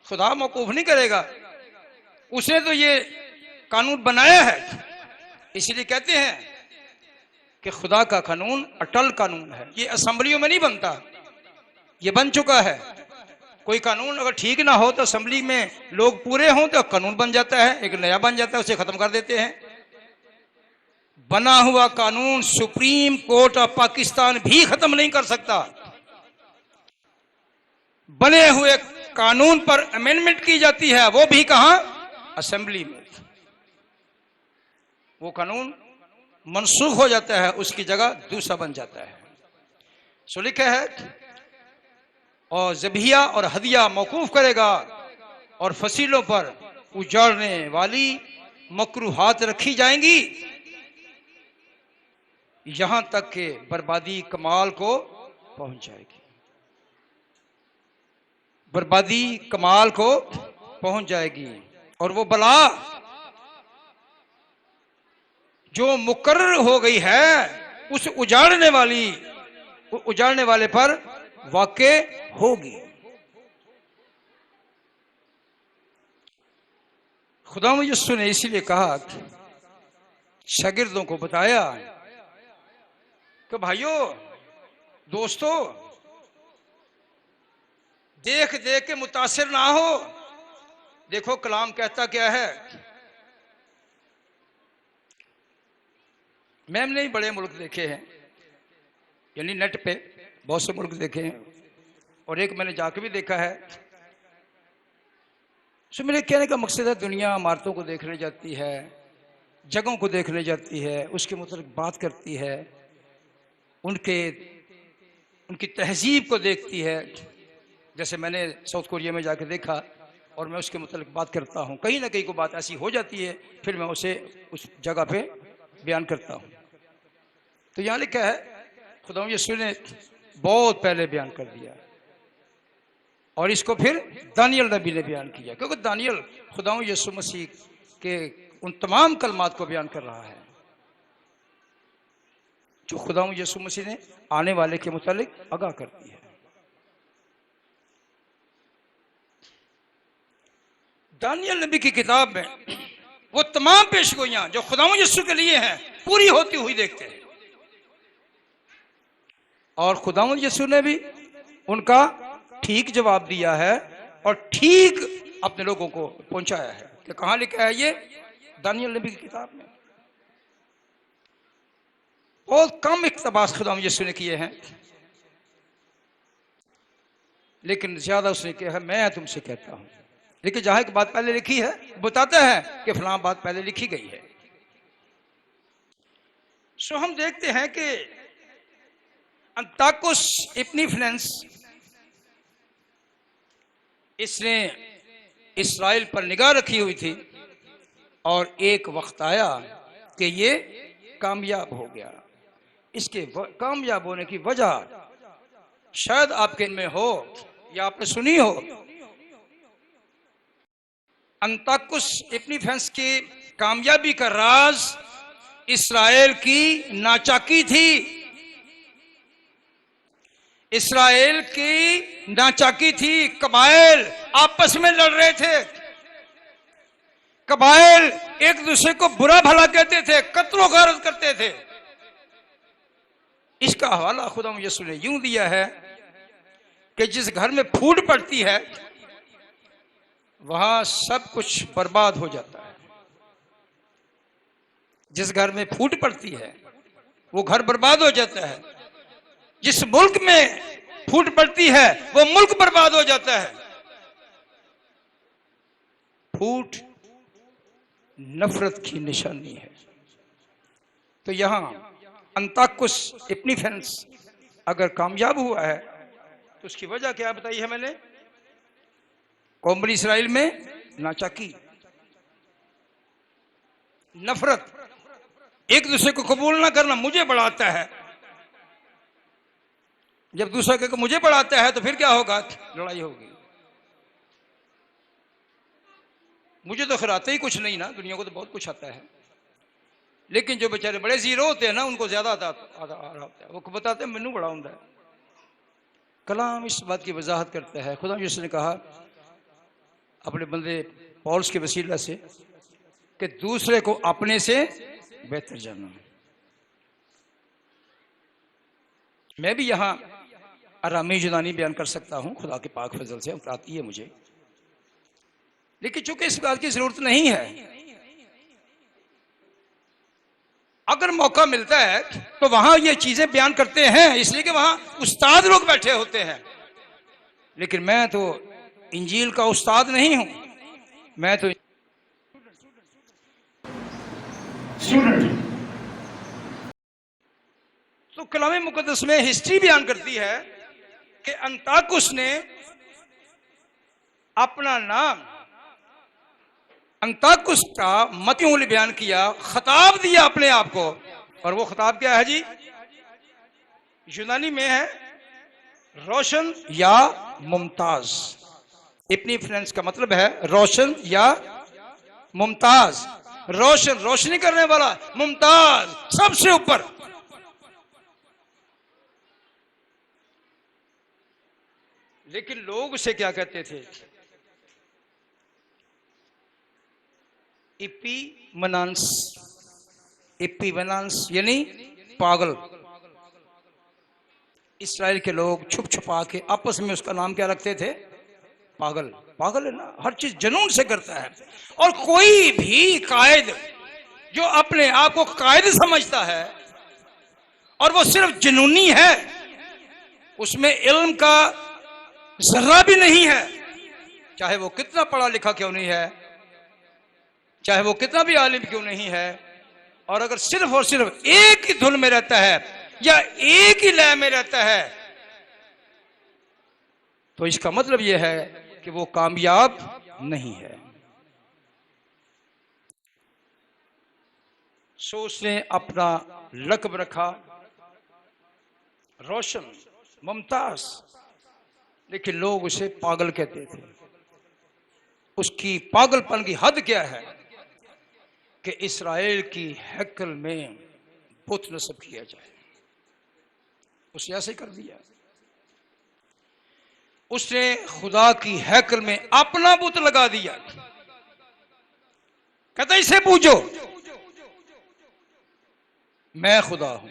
खुदा मौकूफ नहीं करेगा, उसने तो ये कानून बनाया है। इसलिए कहते हैं कि खुदा का कानून अटल कानून है, ये असेंबलियों में नहीं बनता, ये बन चुका है। कोई कानून अगर ठीक ना हो तो असेंबली में लोग पूरे हों तो कानून बन जाता है, एक नया बन जाता है, उसे खत्म कर देते हैं। बना हुआ कानून सुप्रीम कोर्ट ऑफ पाकिस्तान भी खत्म नहीं कर सकता। बने हुए कानून पर अमेंडमेंट की जाती है, वो भी कहां? असेंबली में। वो कानून मनसूख हो जाता है, उसकी जगह दूसरा बन जाता है। सो लिखा है और ज़बीहा और हदिया मौकूफ करेगा और फसीलों पर उजाड़ने वाली मकरूहात रखी जाएंगी, यहां तक के बर्बादी कमाल को पहुंच जाएगी। बर्बादी कमाल को पहुंच जाएगी। और वो बला जो मुकर्रर हो गई है उस उजाड़ने वाले पर वाक़े होगी। खुदा यीशु ने इसीलिए कहा, शागिर्दों को बताया कि भाइयों, दोस्तों, देख देख के मुतासिर ना हो। देखो कलाम कहता क्या है। मैंने ही बड़े मुल्क देखे हैं, यानी नेट पे बहुत से मुल्क देखे हैं, और एक मैंने जाके भी देखा है। सो मेरे कहने का मकसद है, दुनिया इमारतों को देखने जाती है, जगहों को देखने जाती है, उसके मुताबिक बात करती है, उनकी तहजीब को देखती है। जैसे मैंने साउथ कोरिया में जाके देखा और मैं उसके मुताबिक बात करता हूँ। कहीं ना कहीं को बात ऐसी हो जाती है, फिर मैं उसे उस जगह पे बयान करता हूँ। तो यहाँ लिखा है, खुदा यीशु ने बहुत पहले बयान कर दिया और इसको फिर दानियल नबी ने बयान किया, क्योंकि दानियल खुदा यीशु मसीह के उन तमाम कलमात को बयान कर रहा है जो खुदा यीशु मसीह ने आने वाले के मुतालिक आगाह कर दी है। दानियल नबी की किताब में वो तमाम पेशगोइयां जो खुदा यीशु के लिए हैं पूरी होती हुई देखते हैं, और खुदा यीशु ने भी उनका ठीक जवाब दिया है और ठीक अपने लोगों को पहुंचाया है। कि कहां लिखा है ये? दानियल नबी की किताब में। बहुत कम इक़्तिबास खुदा यीशु ने किए हैं, लेकिन ज्यादा उसने किया है मैं तुमसे कहता हूं। लेकिन जहां एक बात पहले लिखी है बताता है कि फलां बात पहले लिखी गई है। सो हम देखते हैं कि अंताकुस इपनीफेनेंस, इसने इस्राइल पर निगाह रखी हुई थी और एक वक्त आया कि ये कामयाब हो गया। इसके कामयाब होने की वजह शायद आपके में हो या आपने सुनी हो। अंताकुस इपीफेनेस की कामयाबी का राज इस्राएल की नाचाकी थी। इस्राएल की नाचाकी थी। कबाइल आपस में लड़ रहे थे। कबाइल एक दूसरे को बुरा भला कहते थे, कत्लो गारत करते थे। इसका हवाला खुदा यसू ने यूं दिया है कि जिस घर में फूट पड़ती है वहां सब कुछ बर्बाद हो जाता है। जिस घर में फूट पड़ती है वो घर बर्बाद हो जाता है। जिस मुल्क में फूट पड़ती है वो मुल्क बर्बाद हो जाता है। फूट नफरत की निशानी है। तो यहां अंताकुस इपीफेनेस अगर कामयाब हुआ है तो उसकी वजह क्या बताई है मैंने? कौम इस्राइल में नाचाकी, नफरत, एक दूसरे को कबूल ना करना। मुझे बढ़ाता है, जब दूसरा को मुझे बढ़ाता है तो फिर क्या होगा? लड़ाई होगी। मुझे तो खैर आता ही कुछ नहीं ना, दुनिया को तो बहुत कुछ आता है, लेकिन जो बेचारे बड़े जीरो होते हैं ना उनको ज्यादा आता है। वो बताते हैं मैनू बड़ा होता है। कलाम इस बात की वजाहत करता है। खुदा यीशु ने कहा अपने बंदे पौलुस के वसीला से कि दूसरे को अपने से बेहतर जानो। मैं भी यहां आरामी यूनानी बयान कर सकता हूं, खुदा के पाक फजल से आती है मुझे, लेकिन चूंकि इस बात की जरूरत नहीं है। अगर मौका मिलता है तो वहां ये चीजें बयान करते हैं, इसलिए कि वहां उस्ताद लोग बैठे होते हैं। लेकिन मैं तो इंजील का उस्ताद नहीं हूं, मैं तो स्टूडेंट। तो कलाम मुकद्दस में हिस्ट्री बयान करती है कि अंताकुस ने अपना नाम अंताकुस का मतयूल बयान किया, खिताब दिया अपने आप को। और वो खिताब क्या है जी? यूनानी में है रोशन या मुमताज। इपीफेनेस का मतलब है रोशन या मुमताज। रोशन रोशनी करने वाला, मुमताज सबसे ऊपर। लेकिन लोग उसे क्या कहते थे? इपीमनांस। इपीमनांस यानी पागल। इस्राएल के लोग छुप छुपा के आपस में उसका नाम क्या रखते थे? पागल। पागल है ना, हर चीज जुनून से करता है। और कोई भी कायद जो अपने आप को कायद समझता है और वो सिर्फ जुनूनी है, उसमें इल्म का जर्रा भी नहीं है, चाहे वो कितना पढ़ा लिखा क्यों नहीं है, चाहे वो कितना भी आलिम क्यों नहीं है, और अगर सिर्फ और सिर्फ एक ही धुन में रहता है या एक ही लय में रहता है तो इसका मतलब यह है कि वो कामयाब नहीं है। सो उसने अपना लक़ब रखा रोशन, मुमताज, लेकिन लोग उसे पागल कहते थे। उसकी पागलपन की हद क्या है कि इस्राएल की हैकल में बुत नस्ब किया जाए। उसे ऐसे कर दिया। उसने खुदा की हैकल में अपना बुत लगा दिया। कहता इसे पूछो मैं खुदा हूं।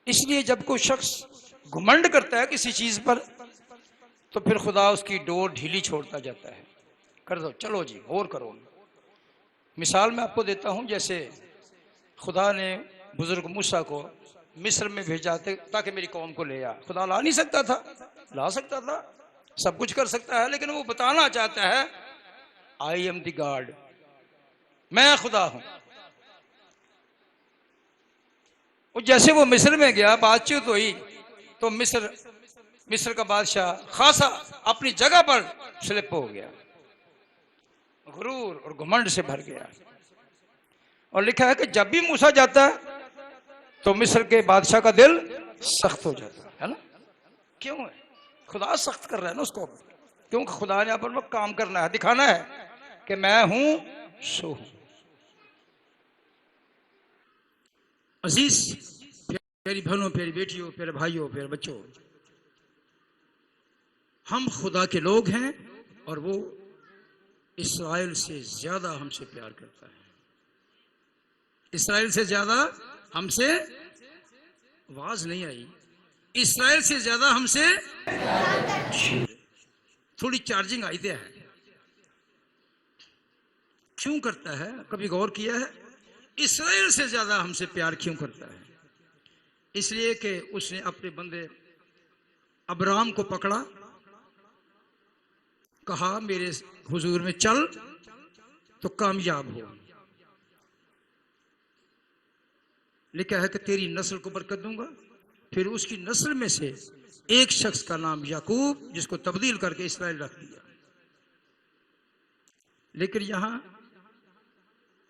इसलिए जब कोई शख्स घुमंड करता है किसी चीज पर तो फिर खुदा उसकी डोर ढीली छोड़ता जाता है। कर दो, चलो जी और करो। मिसाल मैं आपको देता हूं, जैसे खुदा ने बुजुर्ग मूसा को मिस्र में भेजा ताकि मेरी कौम को ले आ। खुदा ला नहीं सकता था? ला सकता था, सब कुछ कर सकता है, लेकिन वो बताना चाहता है आई एम द गॉड, मैं खुदा हूं। और जैसे वो मिस्र में गया, बातचीत हुई, तो मिस्र का बादशाह खासा अपनी जगह पर स्लिप हो गया। गुरूर और घमंड से भर गया। और लिखा है कि जब भी मूसा जाता है तो मिस्र के बादशाह का दिल सख्त हो जाता है ना। क्यों है? खुदा सख्त कर रहा है ना उसको, क्योंकि खुदा ने अपन पर काम करना है, दिखाना है कि मैं हूं सो हूं। अजीज प्यारी बहनों, प्यारी बेटियों, प्यारे भाइयों, प्यारे बच्चों, हम खुदा के लोग हैं और वो इस्राएल से ज्यादा हमसे प्यार करता है। इस्राएल से ज्यादा हमसे, आवाज नहीं आई, इस्राएल से ज्यादा हमसे थोड़ी चार्जिंग आई है। क्यों करता है? कभी गौर किया है? इस्राएल से ज्यादा हमसे प्यार क्यों करता है? इसलिए कि उसने अपने बंदे अब्राहम को पकड़ा, कहा मेरे हुजूर में चल तो कामयाब हो। लिखा है कि तेरी नस्ल को बरकत दूंगा। फिर उसकी नस्ल में से एक शख्स का नाम याकूब, जिसको तब्दील करके इसराइल रख दिया। लेकिन यहां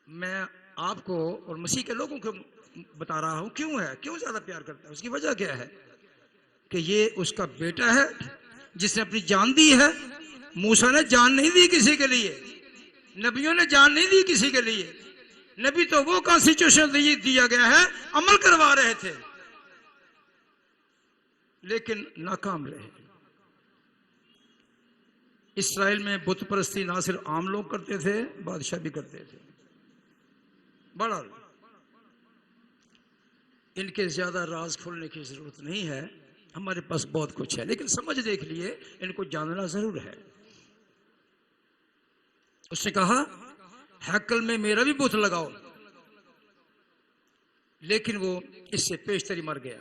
मैं आपको और मसीह के लोगों को बता रहा हूं क्यों है, क्यों ज्यादा प्यार करता है। उसकी वजह क्या है कि ये उसका बेटा है जिसने अपनी जान दी है। मूसा ने जान नहीं दी किसी के लिए, नबियों ने जान नहीं दी किसी के लिए। नबी तो वो कॉन्स्टिट्यूशन दिया गया है, अमल करवा रहे थे, लेकिन नाकाम रहे। इस्राएल में बुत परस्ती ना सिर्फ आम लोग करते थे, बादशाह भी करते थे। बड़ा इनके ज्यादा राज खोलने की जरूरत नहीं है, हमारे पास बहुत कुछ है, लेकिन समझ देख लिए इनको जानना जरूर है। उसने कहा हैकल में मेरा भी बुत लगाओ, लेकिन वो इससे पेशतरी मर गया।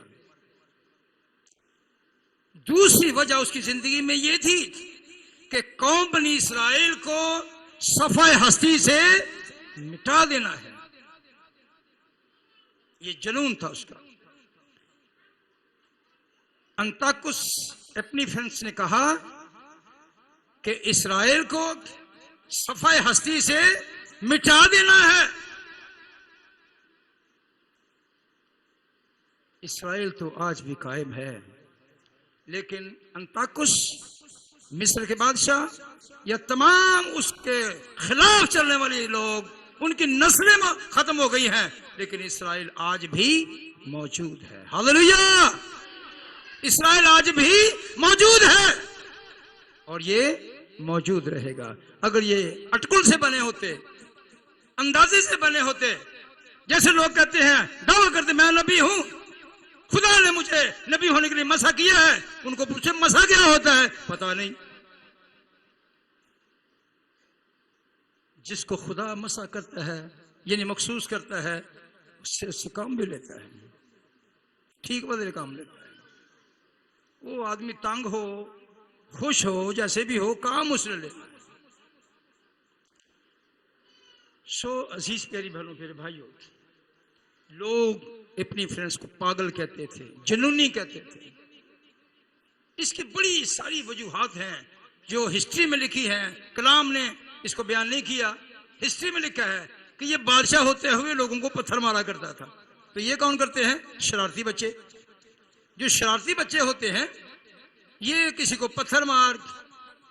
दूसरी वजह उसकी जिंदगी में ये थी कि कौम बनी इस्राएल को सफाए हस्ती से मिटा देना है। ये जुनून था उसका। अंताकुस एपिफेनेस ने कहा कि इस्राएल को सफाई हस्ती से मिटा देना है। इस्राएल तो आज भी कायम है, लेकिन अंताकुस मिस्र के बादशाह या तमाम उसके खिलाफ चलने वाले लोग, उनकी नस्लें खत्म हो गई हैं, लेकिन इस्राएल आज भी मौजूद है। हालेलुया! इस्राएल आज भी मौजूद है और ये मौजूद रहेगा। अगर ये अटकुल से बने होते, अंदाजे से बने होते, जैसे लोग कहते हैं, दावा करते मैं नबी हूं, खुदा ने मुझे नबी होने के लिए मसा किया है, उनको पूछे मसा क्या होता है, पता नहीं। जिसको खुदा मसा करता है यानी मखसूस करता है, उससे काम भी लेता है, ठीक बदले काम लेता है। वो आदमी तंग हो, खुश हो, जैसे भी हो, काम उसने लेना है। अजीज प्यारी बहनों, प्यारे भाइयों, लोग अपनी फ्रेंड्स को पागल कहते थे, जुनूनी कहते थे। इसकी बड़ी सारी वजूहात हैं जो हिस्ट्री में लिखी हैं। कलाम ने इसको बयान नहीं किया। हिस्ट्री में लिखा है कि ये बादशाह होते हुए लोगों को पत्थर मारा करता था। तो ये कौन करते हैं? शरारती बच्चे। जो शरारती बच्चे होते हैं, ये किसी को पत्थर मार,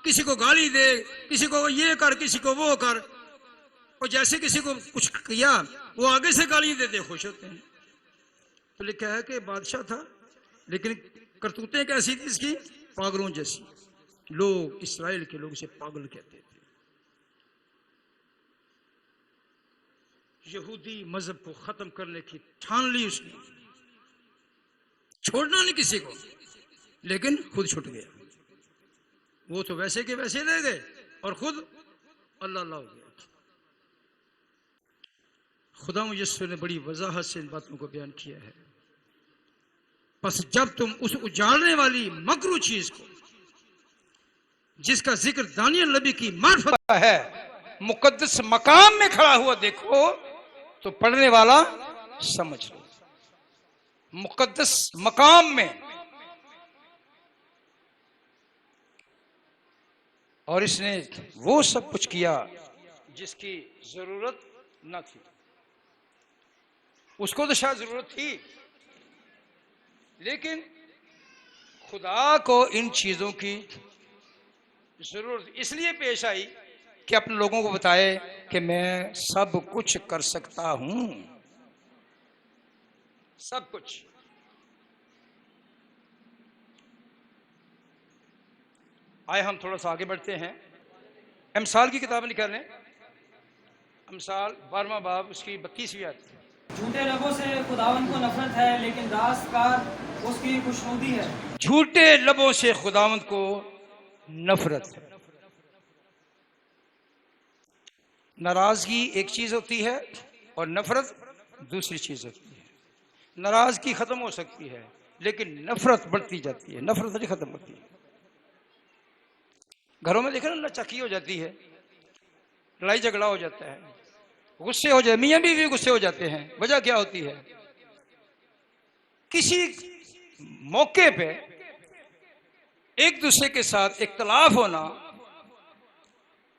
किसी को गाली दे, किसी को ये कर, किसी को वो कर, और जैसे किसी को कुछ किया वो आगे से गाली दे खुश होते हैं। तो लिखा है कि बादशाह था, लेकिन करतूतें कैसी थी इसकी? पागलों जैसी। लोग, इस्राएल के लोग इसे पागल कहते थे। यहूदी मजहब को खत्म करने की ठान ली उसने, छोड़ना नहीं किसी को, लेकिन खुद छूट गया। वो तो वैसे के वैसे रह गए और खुद अल्लाह अल्लाह हो गया। खुदा यीशु ने बड़ी वजाहत से इन बातों को बयान किया है। बस जब तुम उस उजाड़ने वाली मकरू चीज को, जिसका जिक्र दानियल नबी की मार्फत है, मुकद्दस मकाम में खड़ा हुआ देखो, तो पढ़ने वाला समझ लो। मुकद्दस मकाम में, और इसने वो सब कुछ किया जिसकी जरूरत न थी। उसको तो शायद जरूरत थी, लेकिन खुदा को इन चीजों की जरूरत इसलिए पेश आई कि अपने लोगों को बताए कि मैं सब कुछ कर सकता हूं, सब कुछ। आए हम थोड़ा सा आगे बढ़ते हैं। अमसाल की किताब निकालें, अमसाल 12वां बाब उसकी 32वीं आयत। झूठे लबों से खुदावन को नफरत है, लेकिन रास्तकार उसकी खुशनुदी है। झूठे लबों से खुदावंद को नफरत है। नाराजगी एक चीज होती है और नफरत दूसरी चीज होती है। नाराजगी खत्म हो सकती है, लेकिन नफरत बढ़ती जाती है, नफरत नहीं खत्म होती है। घरों में देखो ना, लचाकी हो जाती है, लड़ाई झगड़ा हो जाता है, गुस्से हो जाए, मियां बीवी गुस्से हो जाते हैं। वजह क्या होती है? किसी मौके पे एक दूसरे के साथ इख्तलाफ होना,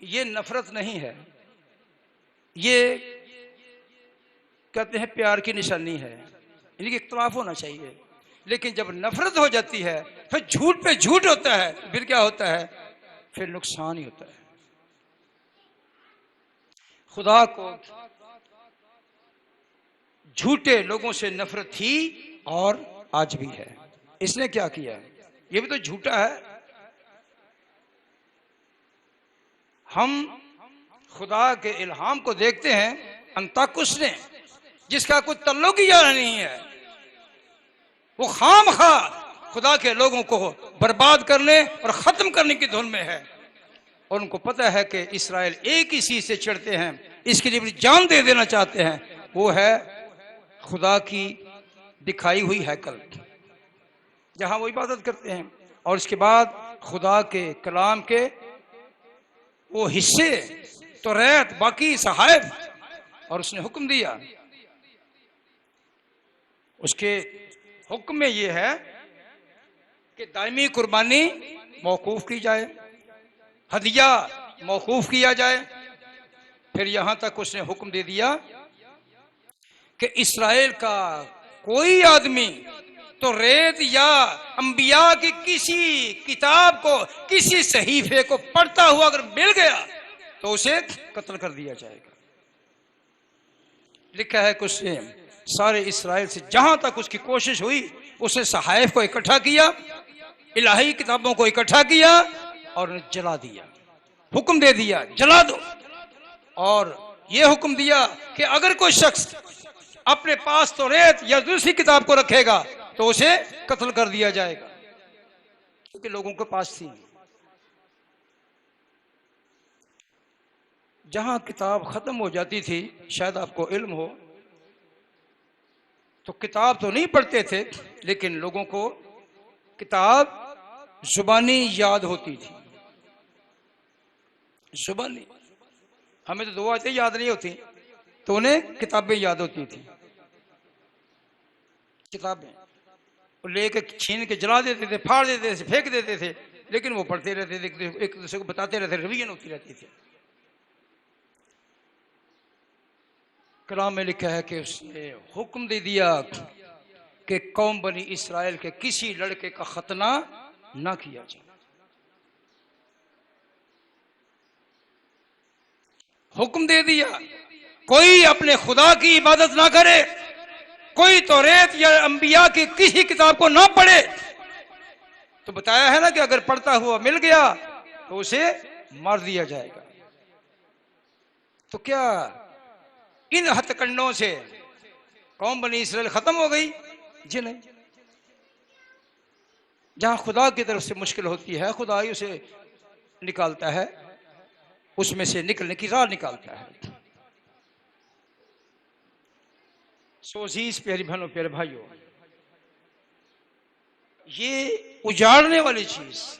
ये नफरत नहीं है, ये कहते हैं प्यार की निशानी है। यानी कि इख्तलाफ होना चाहिए, लेकिन जब नफरत हो जाती है, फिर झूठ पे झूठ होता है, फिर क्या होता है? फिर नुकसान ही होता है। खुदा को झूठे लोगों से नफरत थी और आज भी है। इसने क्या किया? ये भी तो झूठा है। हम खुदा के इल्हाम को देखते हैं, अंताकुस ने, जिसका कोई तल्लुक ही नहीं है, वो खामखा खुदा के लोगों को बर्बाद करने और खत्म करने की धुन में है। और उनको पता है कि इस्राएल एक ही चीज से चिढ़ते हैं, इसके लिए जान दे देना चाहते हैं, वो है खुदा की दिखाई हुई हैकल, जहां वो इबादत करते हैं। और इसके बाद खुदा के कलाम के वो हिस्से तो रहत बाकी सहायब, और उसने हुक्म दिया। उसके हुक्म में ये है कि दायमी कुर्बानी मौकूफ की जाए, हदिया मौकूफ किया जाए। फिर यहां तक उसने हुक्म दे दिया कि इस्राएल का कोई आदमी तो रेत या अंबिया की किसी किताब को, किसी सहीफे को पढ़ता हुआ अगर मिल गया तो उसे कत्ल कर दिया जाएगा। लिखा है कि उसने सारे इस्राएल से जहां तक उसकी कोशिश हुई, उसने सहायफ को इकट्ठा किया, इलाही किताबों को इकट्ठा किया और जला दिया। हुक्म दे दिया जला दो, और यह हुक्म दिया कि अगर कोई शख्स अपने पास तो रेत या दूसरी किताब को रखेगा तो उसे कत्ल कर दिया जाएगा, क्योंकि लोगों के पास थी। जहां किताब खत्म हो जाती थी, शायद आपको इल्म हो, तो किताब तो नहीं पढ़ते थे, लेकिन लोगों को किताब जुबानी याद होती थी। जुबानी, हमें तो 2 आयतें याद नहीं होती, तो उन्हें किताबें याद होती थी। किताबें लेके छीन के जला देते थे, फाड़ देते थे, फेंक देते थे, लेकिन वो पढ़ते रहते थे, एक दूसरे को बताते रहते, रिवीजन होती रहती थी। कलाम में लिखा है कि उसने हुक्म दे दिया कि कौम बनी इस्राएल के किसी लड़के का खतना ना किया जाए। हुक्म दे दिया कोई अपने खुदा की इबादत ना करे, कोई तौरेत या अंबिया की किसी किताब को ना पढ़े। तो बताया है ना कि अगर पढ़ता हुआ मिल गया तो उसे मार दिया जाएगा। तो क्या इन हथकंडों से कौम बनी इस्राएल खत्म हो गई? जी नहीं। जहां खुदा की तरफ से मुश्किल होती है, खुदा ही उसे निकालता है, उसमें से निकलने की राह निकालता है। सोजीज प्यारी बहनों, प्यारे भाइयों, ये उजाड़ने वाली चीज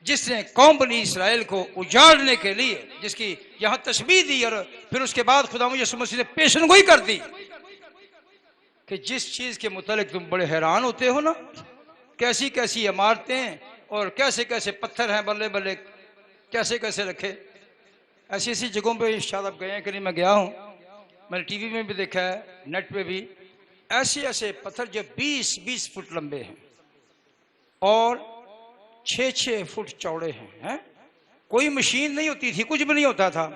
जिसने कौम बनी इस्राएल को उजाड़ने के लिए, जिसकी यहां तशबीह दी, और फिर उसके बाद खुदा यीशु मसीह ने पेशनगोई कर दी कि जिस चीज के मुतालिक तुम बड़े हैरान होते हो ना, कैसी कैसी इमारतें और कैसे कैसे पत्थर हैं, बल्ले बल्ले कैसे कैसे रखे, ऐसी ऐसी जगहों पे शायद आप गए हैं कि नहीं, मैं गया हूँ, मैंने टीवी में भी देखा है, नेट पे भी, ऐसे ऐसे पत्थर जो 20-20 फुट लंबे हैं और 6-6 फुट चौड़े हैं। कोई मशीन नहीं होती थी, कुछ भी नहीं होता था,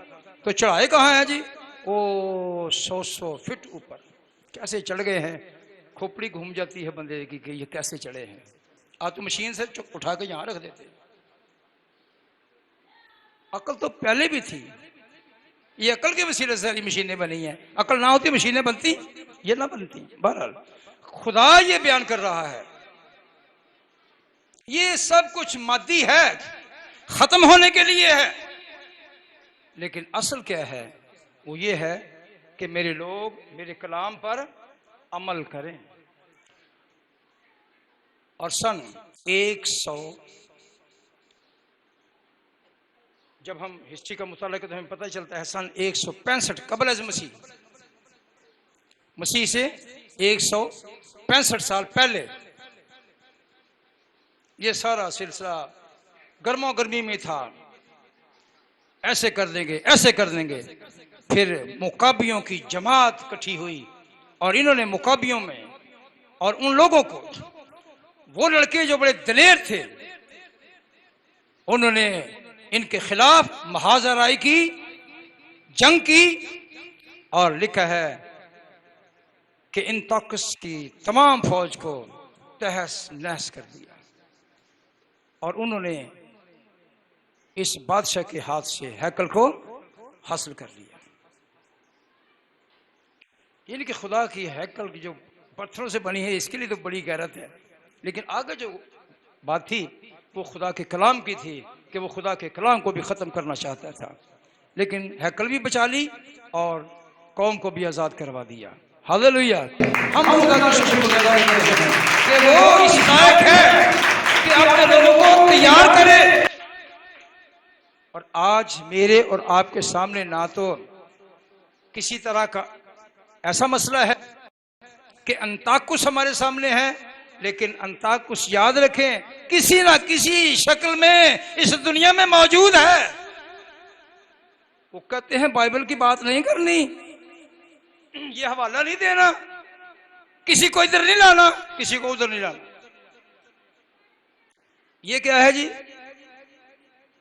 तो चढ़ाए कहाँ हैं जी? ओ 100 फीट ऊपर कैसे चढ़ गए हैं, खोपड़ी घूम जाती है बंदे की कि ये कैसे चढ़े हैं। आज तो मशीन से उठा के यहाँ रख देते। अकल तो पहले भी थी, ये अकल के वसीले से सारी मशीनें बनी हैं। अकल ना होती मशीनें बनती, ये ना बनती। बहरहाल खुदा ये बयान कर रहा है, ये सब कुछ मादी है, खत्म होने के लिए है, लेकिन असल क्या है? वो ये है कि मेरे लोग मेरे कलाम पर अमल करें। और सन 100, जब हम हिस्ट्री का मुताला करते तो हमें पता चलता है सन 165 कबल अज़ मसीह से 165 साल पहले ये सारा सिलसिला गर्मा गर्मी में था। ऐसे कर देंगे, ऐसे कर देंगे। फिर मुकाबियों की जमात इकट्ठी हुई और इन्होंने मुकाबियों में, और उन लोगों को, वो लड़के जो बड़े दलेर थे, उन्होंने इनके खिलाफ महाजराई की, जंग की, और लिखा है कि इन ताकस की तमाम फौज को तहस नहस कर दिया और उन्होंने इस बादशाह के हाथ से हैकल को हासिल कर लिया। यानी कि खुदा की हैकल की जो पत्थरों से बनी है, इसके लिए तो बड़ी गैरत है। लेकिन आगे जो बात थी वो खुदा के कलाम की थी कि वो खुदा के कलाम को भी ख़त्म करना चाहता था, लेकिन हैकल भी बचा ली और कौम को भी आज़ाद करवा दिया। हालेलुया। हम खुदा का शुक्रगुज़ार हैं कि वो इस लायक है कि अपने लोगों को तैयार करे। और आज मेरे और आपके सामने ना तो किसी तरह का ऐसा मसला है कि अंताकुस हमारे सामने है, लेकिन अंताकुस याद रखें किसी ना किसी शक्ल में इस दुनिया में मौजूद है। वो कहते हैं बाइबल की बात नहीं करनी, ये हवाला नहीं देना, किसी को इधर नहीं लाना, किसी को उधर नहीं लाना। ये क्या है जी?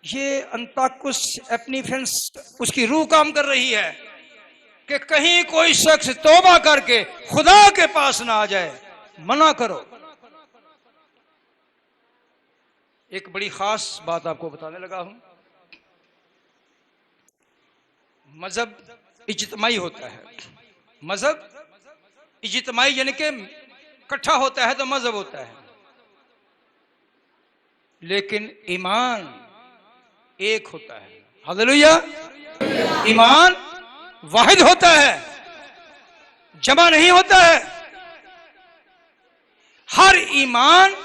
ये अंताकुस अपनी फ्रेंड्स, उसकी रूह काम कर रही है कि कहीं कोई शख्स तौबा करके खुदा के पास ना आ जाए। मना करो। एक बड़ी खास बात आपको बताने लगा हूं। मजहब इज्तिमाई होता है, मजहब इज्तिमाई यानी कि इकट्ठा होता है तो मजहब होता है, लेकिन ईमान एक होता है। हालेलुया। ईमान वाहिद होता है, जमा नहीं होता है। हर ईमान,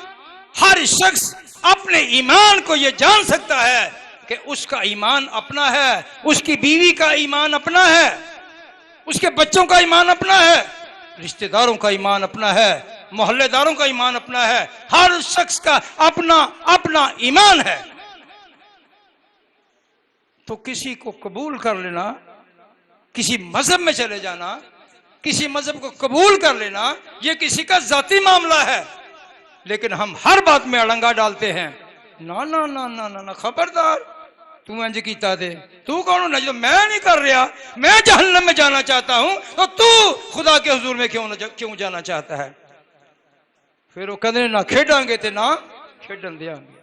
हर शख्स अपने ईमान को यह जान सकता है कि उसका ईमान अपना है, उसकी बीवी का ईमान अपना है, उसके बच्चों का ईमान अपना है, रिश्तेदारों का ईमान अपना है, मोहल्लेदारों का ईमान अपना है। हर शख्स का अपना अपना ईमान है। तो किसी को कबूल कर लेना, किसी मजहब में चले जाना, किसी मजहब को कबूल कर लेना, यह किसी का जाती मामला है। लेकिन हम हर बात में अड़ंगा डालते हैं। ना ना ना ना ना, ना खबरदार, तू इंज कीता दे, तू कौन है जो मैं नहीं कर रहा, मैं जहन्नम में जाना चाहता हूं तो तू खुदा के हुजूर में क्यों जाना चाहता है? फिर वो कहते ना खेडांगे ते ना खेडन देंगे।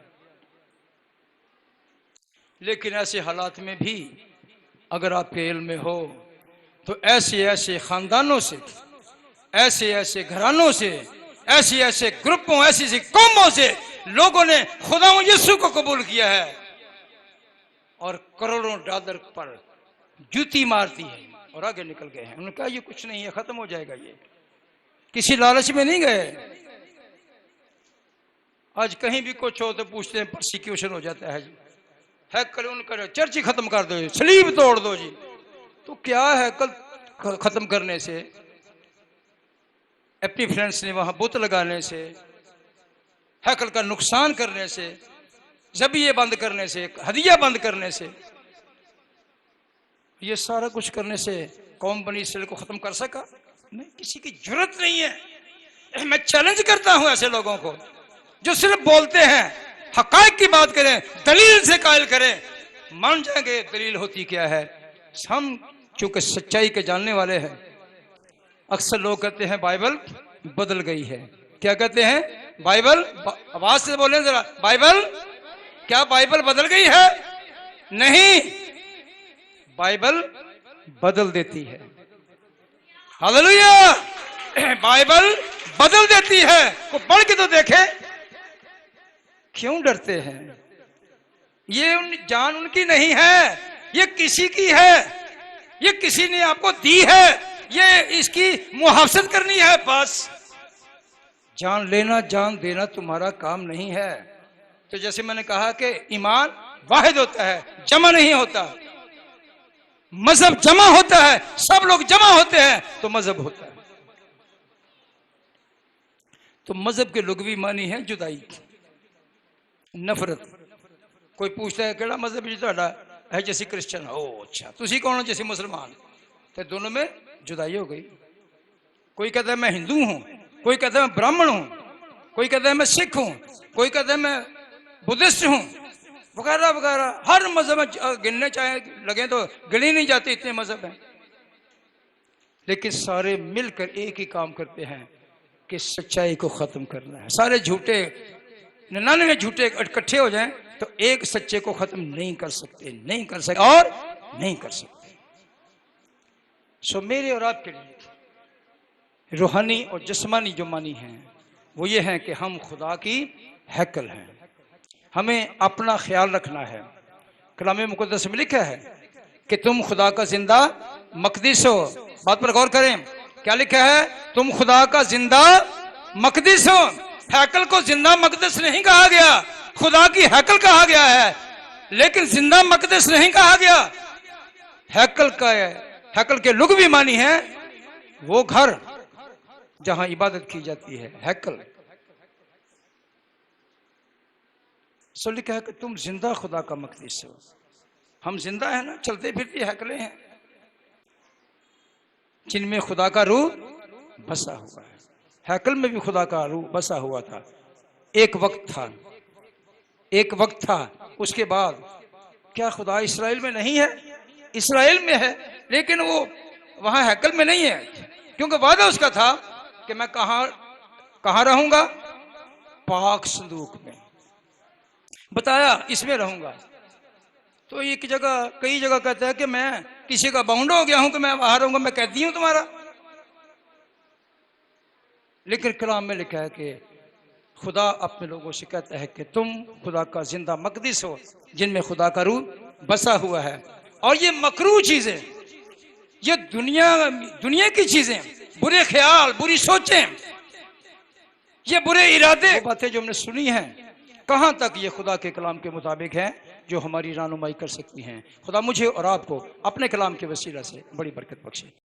लेकिन ऐसे हालात में भी अगर आपके इल्म में हो तो ऐसे ऐसे खानदानों से, ऐसे ऐसे घरानों से, ऐसे ऐसे ग्रुपों, ऐसी ऐसी कौमों से लोगों ने खुदा यीशु को कबूल किया है और करोड़ों डॉलर पर जूती मारती है और आगे निकल गए हैं। उन्होंने कहा ये कुछ नहीं है, खत्म हो जाएगा। ये किसी लालच में नहीं गए। आज कहीं भी कुछ हो तो पूछते हैं प्रोसिक्यूशन हो जाता है जी, है कल उनका चर्च ही खत्म कर दो, सलीब तोड़ दो जी। तो क्या है कल खत्म करने से, अपनी फ्रेंड्स ने वहां बुत लगाने से, हैकल का नुकसान करने से, जबिये बंद करने से, हदिया बंद करने से? ये सारा कुछ करने से कौम बनी इसराइल को खत्म कर सका? नहीं, किसी की जरूरत नहीं है। मैं चैलेंज करता हूं ऐसे लोगों को जो सिर्फ बोलते हैं, हकायक की बात करें, दलील से कायल करें, मान जाएंगे दलील होती क्या है। हम चूंकि सच्चाई के जानने वाले हैं, अक्सर लोग कहते हैं बाइबल बदल गई है। क्या कहते हैं? बाइबल, आवाज से बोलें जरा, बाइबल, क्या बाइबल बदल गई है? नहीं, बाइबल बदल देती है। हालेलुया, बाइबल बदल देती है। को पढ़ के तो देखे। क्यों डरते हैं? ये जान उनकी नहीं है, ये किसी की है, ये किसी ने आपको दी है, ये इसकी मुहाफजत करनी है बस। जान लेना, जान देना तुम्हारा काम नहीं है। तो जैसे मैंने कहा कि ईमान वाहिद होता है, जमा नहीं होता। मजहब जमा होता है, सब लोग जमा होते हैं तो मजहब होता है। तो मजहब के लुग़वी मानी है जुदाई, नफरत। कोई पूछता है केड़ा मजहब जी तुहाडा है? जैसे क्रिश्चियन हो, अच्छा तुसी कौन हो? जैसे मुसलमान। तो दोनों में जुदाई हो गई। कोई कहता है मैं हिंदू हूं, कोई कहता है मैं ब्राह्मण हूं, कोई कहता है मैं सिख हूं, कोई कहता है मैं बुद्धिस्ट हूं, वगैरह वगैरह। हर मजहब में गिनने चाहे लगे तो गिनी नहीं जाते, इतने मजहब हैं। लेकिन सारे मिलकर एक ही काम करते हैं कि सच्चाई को खत्म करना है। सारे झूठे 99 झूठे इकट्ठे हो जाएं तो एक सच्चे को खत्म नहीं कर सकते, नहीं कर सकते और नहीं कर सकते। सो मेरे और आपके लिए रूहानी और जिस्मानी जो मानी है वो ये है कि हम खुदा की हैकल हैं। हमें अपना ख्याल रखना है। कलाम मुक़द्दस में लिखा है कि तुम खुदा का जिंदा मक़दिस हो। बात पर गौर करें, क्या लिखा है? तुम खुदा का जिंदा मक़दिस हो। हैकल को जिंदा मक़दस नहीं कहा गया, खुदा की हैकल कहा गया है, लेकिन जिंदा मक़दस नहीं कहा गया। हैकल का हैकल के लुग़वी मानी है वो घर जहां इबादत की जाती है, हैकल। सो लिखा है कि तुम जिंदा खुदा का मक़दिस हो। हम जिंदा है ना, चलते फिरती हैकलें हैं जिनमें खुदा का रूह बसा हुआ है। हैकल में भी खुदा का रूह बसा हुआ था। एक वक्त था, एक वक्त था। उसके बाद क्या खुदा इस्राएल में नहीं है? इस्राएल में है, लेकिन वो वहां हैकल में नहीं है, क्योंकि वादा उसका था कि मैं कहां रहूंगा? पाक संदूक में। बताया इसमें रहूंगा। तो एक जगह, कई जगह कहता है कि मैं किसी का बाउंड हो गया हूं कि मैं वहां रहूंगा, मैं कैदी हूं तुम्हारा। लेकिन कलाम में लिखा है कि खुदा अपने लोगों से कहता है कि तुम खुदा का जिंदा मक़दिस हो, जिनमें खुदा का रूह बसा हुआ है। और ये मकरूह चीजें, ये दुनिया की चीजें, बुरे ख्याल, बुरी सोचें, ये बुरे इरादे, बातें जो हमने सुनी हैं, कहां तक ये खुदा के कलाम के मुताबिक है जो हमारी रहनुमाई कर सकती हैं। खुदा मुझे और आपको अपने कलाम के वसीला से बड़ी बरकत बख्शे।